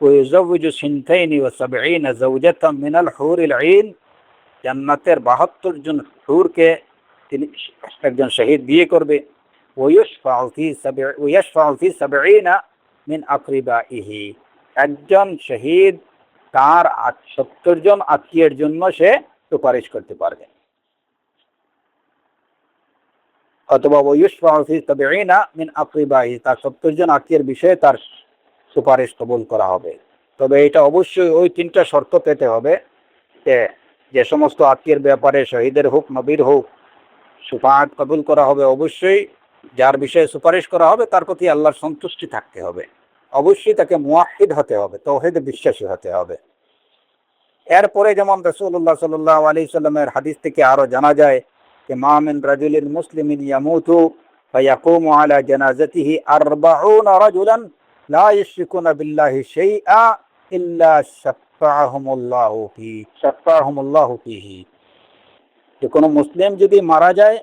ওয়ায়ুযাওয়িজু সিনতাইনি ওয়া সাবঈনা যাওজাতাম মিনাল হুরিল আইন, জান্নাতের 72 জন হুরকে তিনি একজন শহীদ বিয়ে করবে। ওয়ায়ুশফাউ ফি সাবঈনা মিন আকরিবাইহি, একজন শহীদ তার 70 জন আত্মীয়ের জন্য সে সুপারিশ করতে পারবে। অথবা ওয়ায়ুশফাউ ফি সাবঈনা মিন আকরিবাইহি, তার 70 জন আত্মীয়ের বিষয়ে তার সুপারিশ কবুল করা হবে। তবে এটা অবশ্যই ওই 3টা শর্ত পেতে হবে, যে সমস্ত আত্মীয়ের ব্যাপারে শহীদের হোক নবীর হোক সুপারিশ কবুল করা হবে, অবশ্যই যার বিষয়ে সুপারিশ করা হবে তার প্রতি আল্লাহর সন্তুষ্টি থাকতে হবে, অবশ্যই তাকে মুওয়াহিদ হতে হবে, তাওহীদে বিশ্বাসী হতে হবে। এরপরে যেমন রাসূলুল্লাহ সাল্লাল্লাহু আলাইহি সাল্লামের হাদিস থেকে আরো জানা যায় যে মা মিন রাজুলিন মুসলিমিন ইয়ামুতু ফায়াকুমু আলা জানাজাতিহি 40 রাজুলান লা ইশরিকুনা বিল্লাহি শাইআ ইল্লা শাফাআহুমুল্লাহু ফীহি। যে কোনো মুসলিম যদি মারা যায়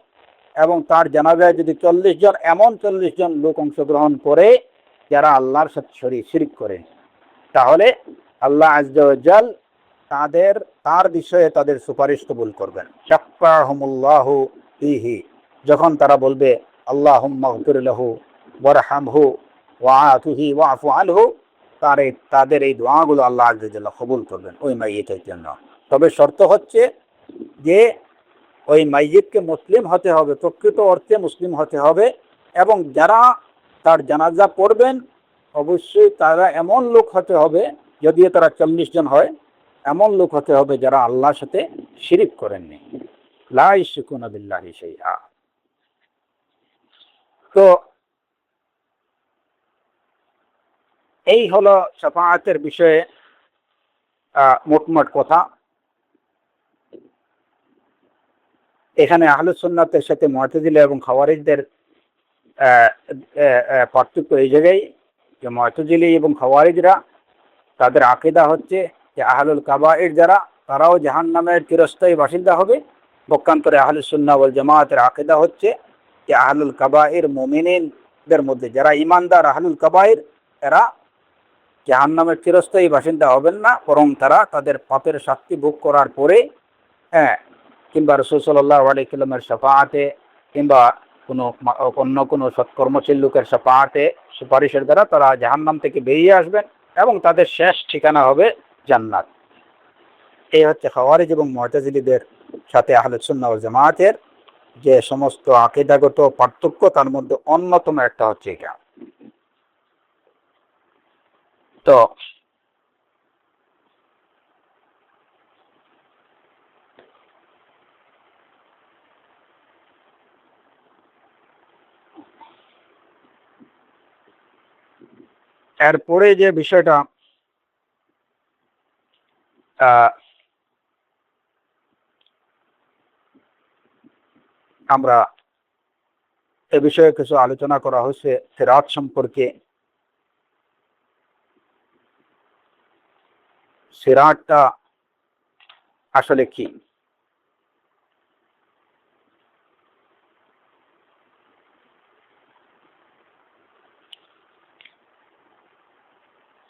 এবং তার জানাজায় যদি 40 জন এমন 40 জন লোক অংশগ্রহণ করে যারা আল্লাহর সাথে শিরক করে, তাহলে আল্লাহ আযজা ওয়া জাল তার বিষয়ে তাদের সুপারিশ কবুল করবেন। শাফাআহুমুল্লাহু ফীহি, যখন তারা বলবে আল্লাহুম্মা গফির লাহু ওয়ারহামহু ওয়াআফিহি ওয়াফু আনহু, তাদের এই দোয়াগুলো আল্লাহ আযজা ওয়া জাল কবুল করবেন ওই মাইয়িতের জন্য। তবে শর্ত হচ্ছে যে ওই মাইয়িতকে মুসলিম হতে হবে, প্রকৃত অর্থে মুসলিম হতে হবে, এবং যারা তার জানাজা পড়বেন অবশ্যই তারা এমন লোক হতে হবে, যদিও তারা 40 জন হয়, এমন লোক হতে হবে যারা আল্লাহর সাথে শিরিক করেননি, লা ইশরিকুনা বিল্লাহি শাইআ। তো এই হলো শাফাআতের বিষয়ে মোটমাট কথা। এখানে আহলুস সুন্নাতের সাথে মুআতাজিলা এবং খাওয়ারিজদের পার্থক্য এই জায়গায় যে মুআতাজিলি এবং খাওয়ারিজরা তাদের আকীদা হচ্ছে যে আহলুল কাবায়ের যারা তারাও জাহান্নামের চিরস্থায়ী বাসিন্দা হবে। পক্ষান্তরে আহলুস সুন্নাহ ওয়াল জামাতের আকীদা হচ্ছে যে আহলুল কাবায়ের মুমিনদের মধ্যে যারা ঈমানদার আহলুল কাবায়ের এরা জাহান্নামের চিরস্থায়ী বাসিন্দা হবেন না, বরং তারা তাদের পাপের শাস্তি ভোগ করার পরে কিংবা রাসূল সাল্লাল্লাহু আলাইহি ওয়াসাল্লামের শাফাআতে কিংবা অন্য কোনো সৎকর্মশীল লোকের শাফাআতে সুপারিশের দ্বারা তারা জাহান্নাম থেকে বেরিয়ে আসবেন এবং তাদের শেষ ঠিকানা হবে জান্নাত। এই হচ্ছে খাওয়ারিজ এবং মুআতাজিলীদের সাথে আহলুস সুন্নাহ ওয়াল জামাতের যে সমস্ত আকীদাগত পার্থক্য, তার মধ্যে অন্যতম একটা হচ্ছে এটা। তো এরপরে যে বিষয়টা আমরা এ বিষয়ে কিছু আলোচনা করা হয়েছে সিরাত সম্পর্কে। সিরাতটা আসলে কি?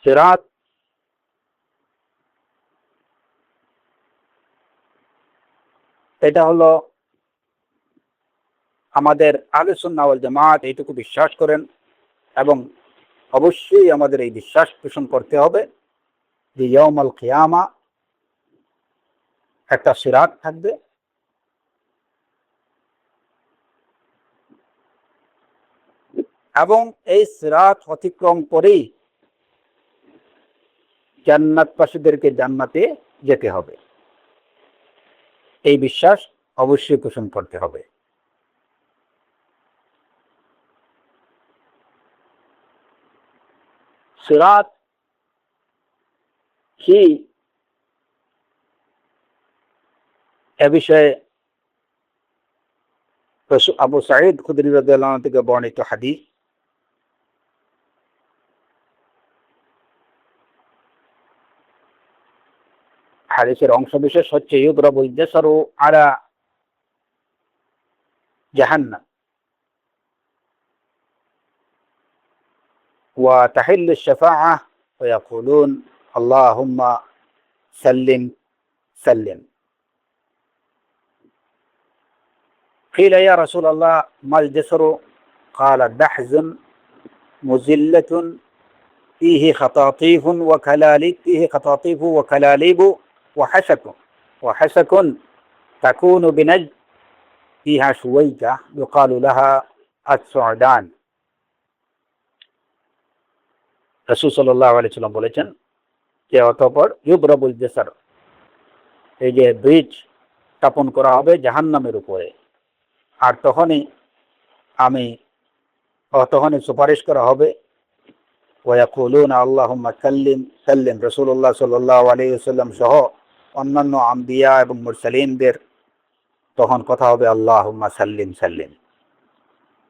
সিরাত এটা হলো আমাদের আহলে সুন্নাহ ওয়াল জামাত এইটুকু বিশ্বাস করেন, এবং অবশ্যই আমাদের এই বিশ্বাস পোষণ করতে হবে যে ইয়াউমুল কিয়ামা একটা সিরাত থাকবে, এবং এই সিরাত অতিক্রম করেই জান্নাতবাসীদেরকে জান্নাতে যেতে হবে। এই বিশ্বাস অবশ্যই পোষণ করতে হবে। সিরাত কি এ বিষয়ে আবু সাঈদ খুদরি রাদিয়াল্লাহু আনহু থেকে বর্ণিত হাদিস। হাদিসের অংশবিশেষ হচ্ছে ইউদরাবুল জাসারু আলা জাহান্নাম ওয়া তাহিল্লু শাফাআহ ওয়া ইয়াকুলুন আল্লাহুম্মা সাল্লিম সাল্লিম। قيل يا رسول الله ما الجسر؟ قال دحز مزلة فيه خطاطيف وكلاليب وحسك تكون بنجد فيها شويكة يقال لها السعدان। রাসূল সাল্লাল্লাহু আলাইহি ওয়াসাল্লাম বলেছেন যে অতঃপর ইউবরাবুল জাসার, এই যে ব্রিজ স্থাপন করা হবে জাহান্নামের উপরে, আর তখনই সুপারিশ করা হবে ওয়া ইয়াকুলুনা আল্লাহুম্মা সাল্লিম সাল্লিম। রাসূলুল্লাহ সাল্লাল্লাহু আলাইহি ওয়াসাল্লাম সহ অন্যান্য আম্বিয়া এবং মুরসালিনদের তখন কথা হবে আল্লাহুম্মা সাল্লিম সাল্লিম।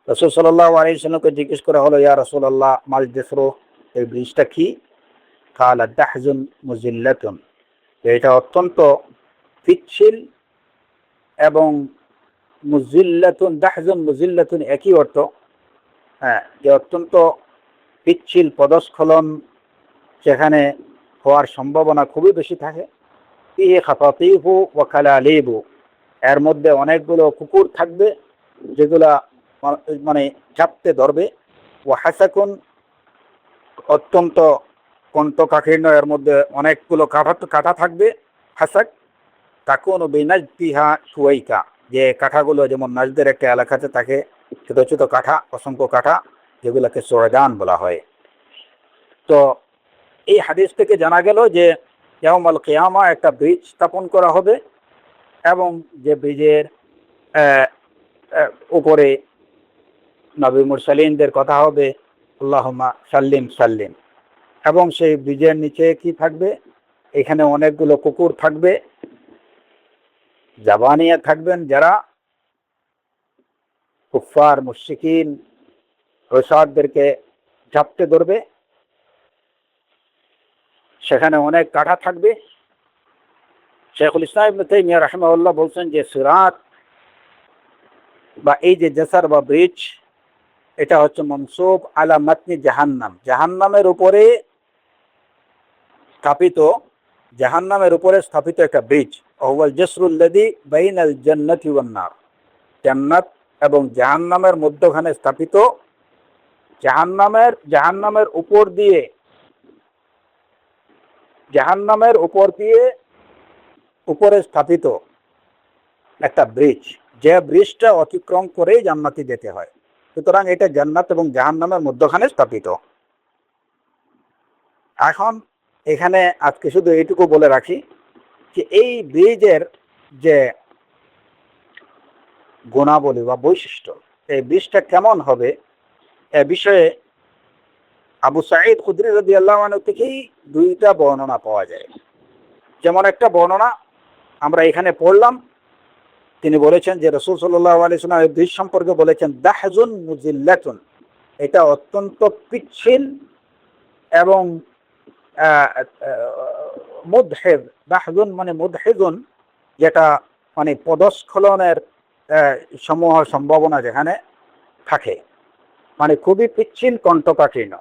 রাসূল সাল্লাল্লাহু আলাইহি ওয়াসাল্লামকে জিজ্ঞেস করা হলো, ইয়া রাসূলুল্লাহ মাল জাসরু, এই ব্রিজটা কি? কালা দাহজুন মুজিল্লাতুন, এটা অত্যন্ত পিচ্ছিল এবং মুজিল্লাতুন, দাহজুন মুজিল্লাতুন একই অর্থ। হ্যাঁ, যে অত্যন্ত পিচ্ছিল পদস্খলন সেখানে হওয়ার সম্ভাবনা খুবই বেশি থাকে। ফিহি খাতাতিফু ওয়া কালালিবু, এর মধ্যে অনেকগুলো কুকুর থাকবে যেগুলা মানে চাপতে ধরবে। ওয়া হাসাকুন, অত্যন্ত কণ্ঠকাঠিন্য, এর মধ্যে অনেকগুলো কাঁটা থাকবে। হাসাক তাকুনু বিনাজতিহা সুয়াইকা, যে কাঁটাগুলো যেমন নাজদের একটা এলাকাতে থাকে ছোট ছোট কাঁটা, অসংখ্য কাঁটা, যেগুলোকে সোয়দান বলা হয়। তো এই হাদিস থেকে জানা গেল যে ইয়াউমুল কিয়ামা একটা ব্রিজ স্থাপন করা হবে এবং যে ব্রিজের উপরে নবী মুরসালিনদের কথা হবে আল্লাহুম্মা সাল্লিম সাল্লিম। এবং সেই ব্রিজের নিচে কি থাকবে? এখানে অনেকগুলো কুকুর থাকবে, জাবানিয়া থাকবেন, যারা কুফফার মুশরিকিন রসাদদেরকে ঝাপটে ধরবে। সেখানে অনেক কাঁটা থাকবে। শেখুল ইসলাম ইবনে তাইমিয়া রাহিমাহুল্লাহ বলছেন যে সিরাত বা এই যে জাসার বা ব্রিজ, এটা হচ্ছে মনসুব আলা মাতনি জাহান্নাম, জাহান্নামের উপরে স্থাপিত, জাহান্নামের উপরে স্থাপিত একটা ব্রিজ। ওয়াল জাসরুল্লাযী বাইনাল জান্নাতি ওয়ান নার, জান্নাত এবং জাহান্নামের মধ্যখানে স্থাপিত, জাহান্নামের উপর দিয়ে উপরে স্থাপিত একটা ব্রিজ, যে ব্রিজটা অতিক্রম করেই জান্নাতে যেতে হয়। সুতরাং এটা জান্নাত এবং জাহান্নামের মধ্যখানে স্থাপিত। এখন এখানে আজকে শুধু এইটুকু বলে রাখি যে এই ব্রিজের যে গুণাবলী বা বৈশিষ্ট্য, এই ব্রিজটা কেমন হবে এ বিষয়ে আবু সাঈদ খুদরি রাদিয়াল্লাহু আনহু থেকেই দুইটা বর্ণনা পাওয়া যায়। যেমন একটা বর্ণনা আমরা এখানে পড়লাম, তিনি বলেছেন যে রাসূল সাল্লাল্লাহু আলাইহি ওয়াসাল্লাম এই ব্রিজ সম্পর্কে বলেছেন দাহজুন মুজিল্লাতুন, এটা অত্যন্ত পিচ্ছিল এবং মুদহিদ, দাহজুন মানে মুদহিদুন, যেটা মানে পদস্খলনের সমূহ সম্ভাবনা যেখানে থাকে, মানে খুবই পিচ্ছিল কণ্ঠকাঠিন্য।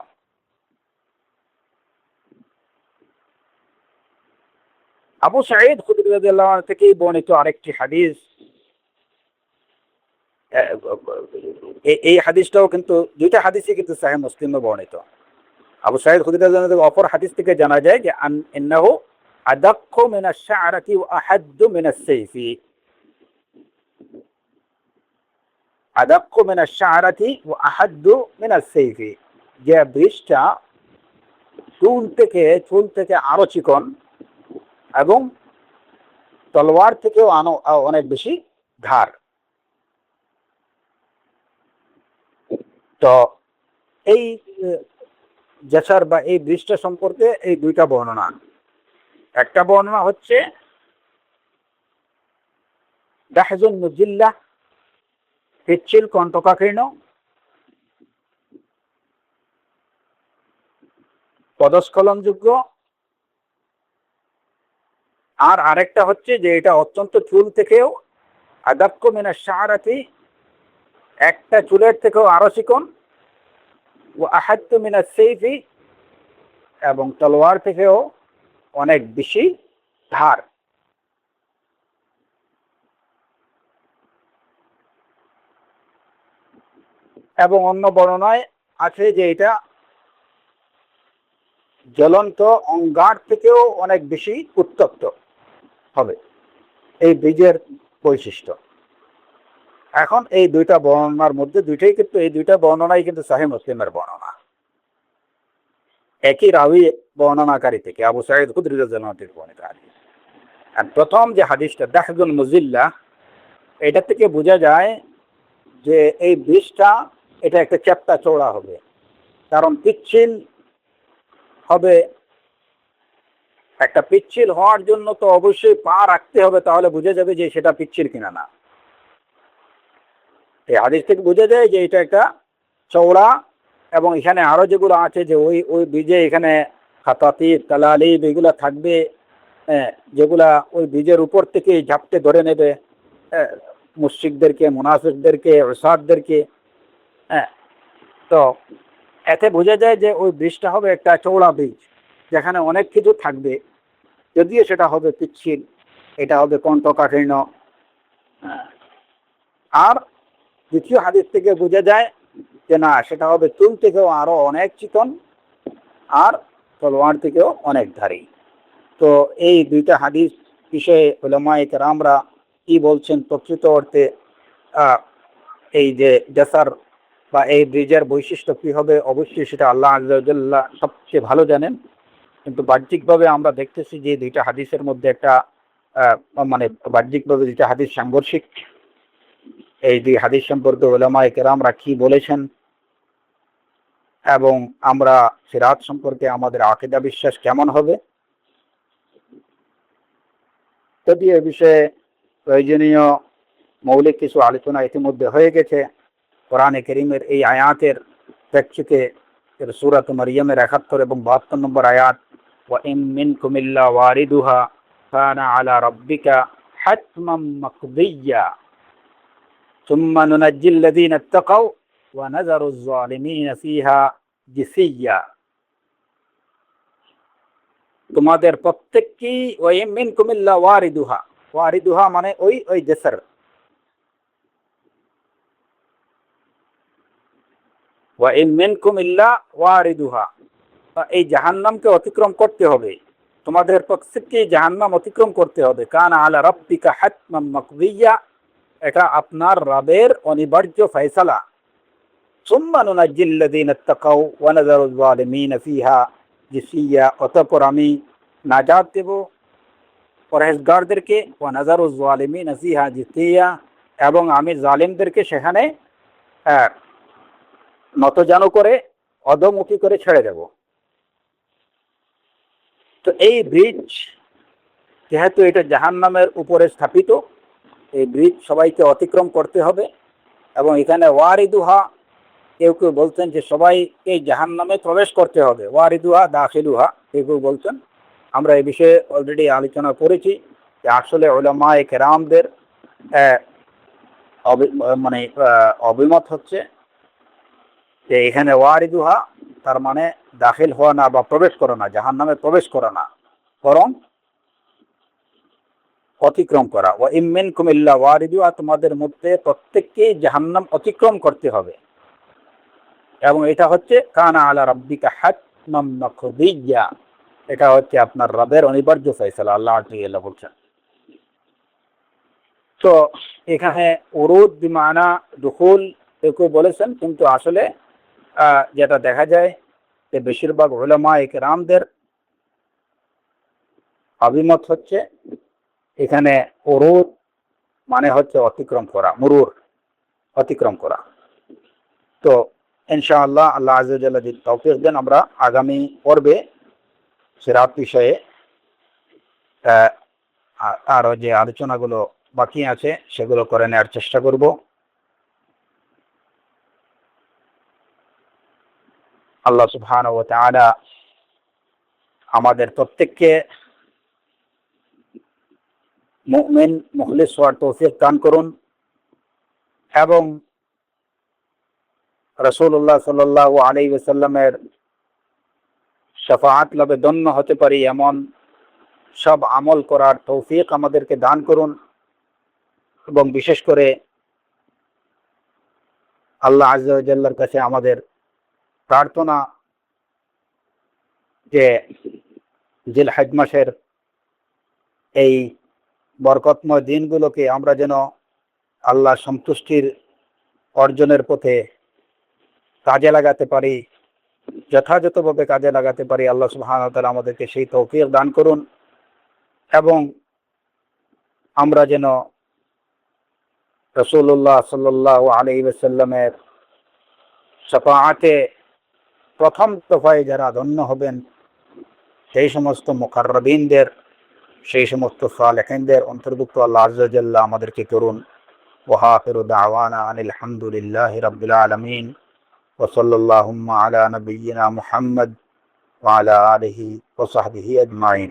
আবু সাঈদ খুদরি রাদিয়াল্লাহু আনহু থেকে বর্ণিত আরেকটি হাদিস, এই হাদিসটাও কিন্তু দুইটা হাদিসই কিন্তু সহিহ মুসলিমে বর্ণিত। আবু সাঈদ খুদরি রাদিয়াল্লাহু আনহু অপর হাদিস থেকে জানা যায় যে ইন্নাহু আদাক্কু মিনাশ শা'রাতি ওয়া আহাদ্দু মিনাস সাইফি, আদাক্কু মিনাশ শা'রাতি ওয়া আহাদ্দু মিনাস সাইফি, যে ব্রিজটা চুল থেকে আরো চিকন এবং তলোয়ার থেকেও অনেক বেশি ধার। তো এই জাসার বা এই ব্রিজটা সম্পর্কে এই দুইটা বর্ণনা, একটা বর্ণনা হচ্ছে দাহজুন মুজিল্লা, পিচ্ছিল কণ্ঠকাঠিন্য, পদস্খলনযোগ্য, আর আরেকটা হচ্ছে যে এটা অত্যন্ত চুল থেকেও আদাক্কু মিনাশ শা'রাতি, একটা চুলের থেকেও আরো চিকন, ও আহাদ্দু মিনাস সাইফি, এবং তলোয়ার থেকেও অনেক বেশি ধার। এবং অন্য বর্ণনায় আছে যে এটা জ্বলন্ত অঙ্গার থেকেও অনেক বেশি উত্তপ্ত হবে, এই ব্রিজের বৈশিষ্ট্য। এখন এই দুইটা বর্ণনার মধ্যে এই দুইটা বর্ণনাই কিন্তু সহিহ মুসলিমের বর্ণনা, একই রাবি বর্ণনাকারী থেকে, আবু সাঈদ খুদরি রাদিয়াল্লাহু আনহু বর্ণিত হাদিস। আর প্রথম যে হাদিসটা দাহজুল মুজিল্লা, এটা থেকে বোঝা যায় যে এই ব্রিজটা এটা একটা চ্যাপ্টা চওড়া হবে, কারণ পিচ্ছিল হবে একটা পিচ্ছিল হওয়ার জন্য তো অবশ্যই পা রাখতে হবে, তাহলে বুঝে যাবে যে সেটা পিচ্ছিল কিনা না। এই হাদিস থেকে বোঝা যায় যে এটা একটা চওড়া, এবং এখানে আরো যেগুলো আছে যে ওই ওই বীজে এখানে খাতাতি তালালিব এগুলো থাকবে, যেগুলা ওই বীজের উপর থেকে ঝাপটে ধরে নেবে মুশরিকদেরকে, মুনাফিকদেরকে, উসাদদেরকে। হ্যাঁ, তো এতে বোঝা যায় যে ওই বীজটা হবে একটা চওড়া বীজ, যেখানে অনেক কিছু থাকবে, যদিও সেটা হবে পিচ্ছিল, এটা হবে কণ্ঠকাঠিন্য। আর দ্বিতীয় হাদিস থেকে বোঝা যায় যে না, সেটা হবে তুল থেকেও আরো অনেক চিকন, আর তলোয়ার থেকেও অনেক ধারী। তো এই দুইটা হাদিস বিষয়ে উলামায়ে কেরামরা কি বলছেন প্রকৃত অর্থে, এই যে জাসার বা এই ব্রিজের বৈশিষ্ট্য কি হবে, অবশ্যই সেটা আল্লাহ আযজা ওয়া জাল্লা সবচেয়ে ভালো জানেন। কিন্তু বাহ্যিকভাবে আমরা দেখতেছি যে দুইটা হাদিসের মধ্যে একটা মানে বাহ্যিকভাবে দুইটা হাদিস সাংঘর্ষিক। এই দুই হাদিস সম্পর্কে উলামায়ে কেরামরা কি বলেছেন, এবং আমরা সিরাত সম্পর্কে আমাদের আকীদা বিশ্বাস কেমন হবে, যদি এ বিষয়ে প্রয়োজনীয় মৌলিক কিছু আলোচনা ইতিমধ্যে হয়ে গেছে। কোরআনে কারীমের এই আয়াতের প্রেক্ষিতে সূরাত মারইয়ামের ৭১ এবং ৭২ নম্বর আয়াত, ওয়া ইম মিনকুম ইল্লা ওয়ারিদুহা কানা আলা রাব্বিকা হাতমান মাকদিয়্যা সুম্মা নুনাজ্জিল লাযীনা ইত্তাকাও ওয়া নাযারুজ যালিমিনা ফিহা জিসিয়্যা। তোমাদের প্রত্যেককেই ওয়া ইম মিনকুম ইল্লা ওয়ারিদুহা, ওয়ারিদুহা মানে ওই ওই জাসর, ওয়া ইম মিনকুম ইল্লা ওয়ারিদুহা, এই জাহান্নামকে অতিক্রম করতে হবে, তোমাদের প্রত্যেককেই জাহান্নাম অতিক্রম করতে হবে। কানা আলা রাব্বিকা হাতমান মাকদিয়্যা, এটা আপনার রবের অনিবার্য ফয়সালা। সুম্মা নুনাজ্জিল লাযীনা ইত্তাকাও ওয়া নাযারুজ যালিমিনা ফিহা জিসিয়্যা, অতঃপর আমি নাজাত দেব পরহেজগারদেরকে, ওয়া নাযারুজ যালিমিনা ফিহা জিসিয়্যা, এবং আমি জালিমদেরকে সেখানে নতজানু করে অধমুখী করে ছেড়ে দেব। তো এই ব্রিজ যেহেতু এটা জাহান্নামের উপরে স্থাপিত, এই ব্রিজ সবাইকে অতিক্রম করতে হবে। এবং এখানে ওয়ারিদুহা, কেউ কেউ বলছেন যে সবাই এই জাহান্নামে প্রবেশ করতে হবে, ওয়ারিদুহা দাখিলুহা কেউ কেউ বলছেন। আমরা এই বিষয়ে অলরেডি আলোচনা করেছি যে আসলে উলামায়ে কেরামদের মানে অভিমত হচ্ছে যে এখানে ওয়ারিদুহা তার মানে দাখিল হওয়া না বা প্রবেশ করা না, জাহান্নামে প্রবেশ করা না, বরং অতিক্রম করা। ওয়া ইম মিনকুম ইল্লা ওয়ারিদুহা, তোমাদের মধ্যে প্রত্যেককেই জাহান্নাম অতিক্রম করতে হবে। এবং এটা হচ্ছে কানা আলা রাব্বিকা হাতমান মাকদিয়্যা, এটা হচ্ছে আপনার রবের অনিবার্য ফয়সালা, আল্লাহ তাআলা বলছেন। তো এখানে উরুদ বিমানা দুখুল কেউ বলেছেন, কিন্তু আসলে যেটা দেখা যায় যে বেশিরভাগ উলামায়ে কেরামদের অভিমত হচ্ছে এখানে উরুদ মানে হচ্ছে অতিক্রম করা, মুরুর, অতিক্রম করা। তো ইনশাআল্লাহ আল্লাহ আযজা ওয়া জাল্লা যদি তৌফিক দেন, আমরা আগামী পর্বে সিরাত বিষয়ে আরো যে আলোচনাগুলো বাকি আছে সেগুলো করে নেওয়ার চেষ্টা করব। আল্লাহ সুবহানাহু ওয়া তাআলা আমাদের প্রত্যেককে মুমিন মুখলিস হওয়ার তৌফিক দান করুন, এবং রাসূলুল্লাহ সাল্লাল্লাহু আলাইহি ওয়াসাল্লামের শাফাআত লাভে ধন্য হতে পারি এমন সব আমল করার তৌফিক আমাদেরকে দান করুন। এবং বিশেষ করে আল্লাহ আযজা ওয়া জাল্লার কাছে আমাদের প্রার্থনা যে জিলহজ মাসের এই বরকতময় দিনগুলোকে আমরা যেন আল্লাহ সন্তুষ্টির অর্জনের পথে কাজে লাগাতে পারি, যথাযথভাবে কাজে লাগাতে পারি। আল্লাহ সুবহানাহু ওয়া তাআলা আমাদেরকে সেই তৌফিক দান করুন, এবং আমরা যেন রাসূলুল্লাহ সাল্লাল্লাহু আলাইহি ওয়াসাল্লামের শাফাআতে প্রথম দফায় যারা ধন্য হবেন সেই সমস্ত মুকাররবিনদের, সেই সমস্ত সালেহিনদের অন্তর্ভুক্ত আল্লাহ আযজা ওয়া জাল্লা আমাদেরকে করুন। ওয়া আখিরু দাওয়ানা আনিল হামদুলিল্লাহি রাব্বিল আলামিন ওয়া সাল্লাল্লাহু আলা নাবিয়্যিনা মুহাম্মদ ওয়া আলা আলিহি ওয়া সাহবিহি আজমাইন।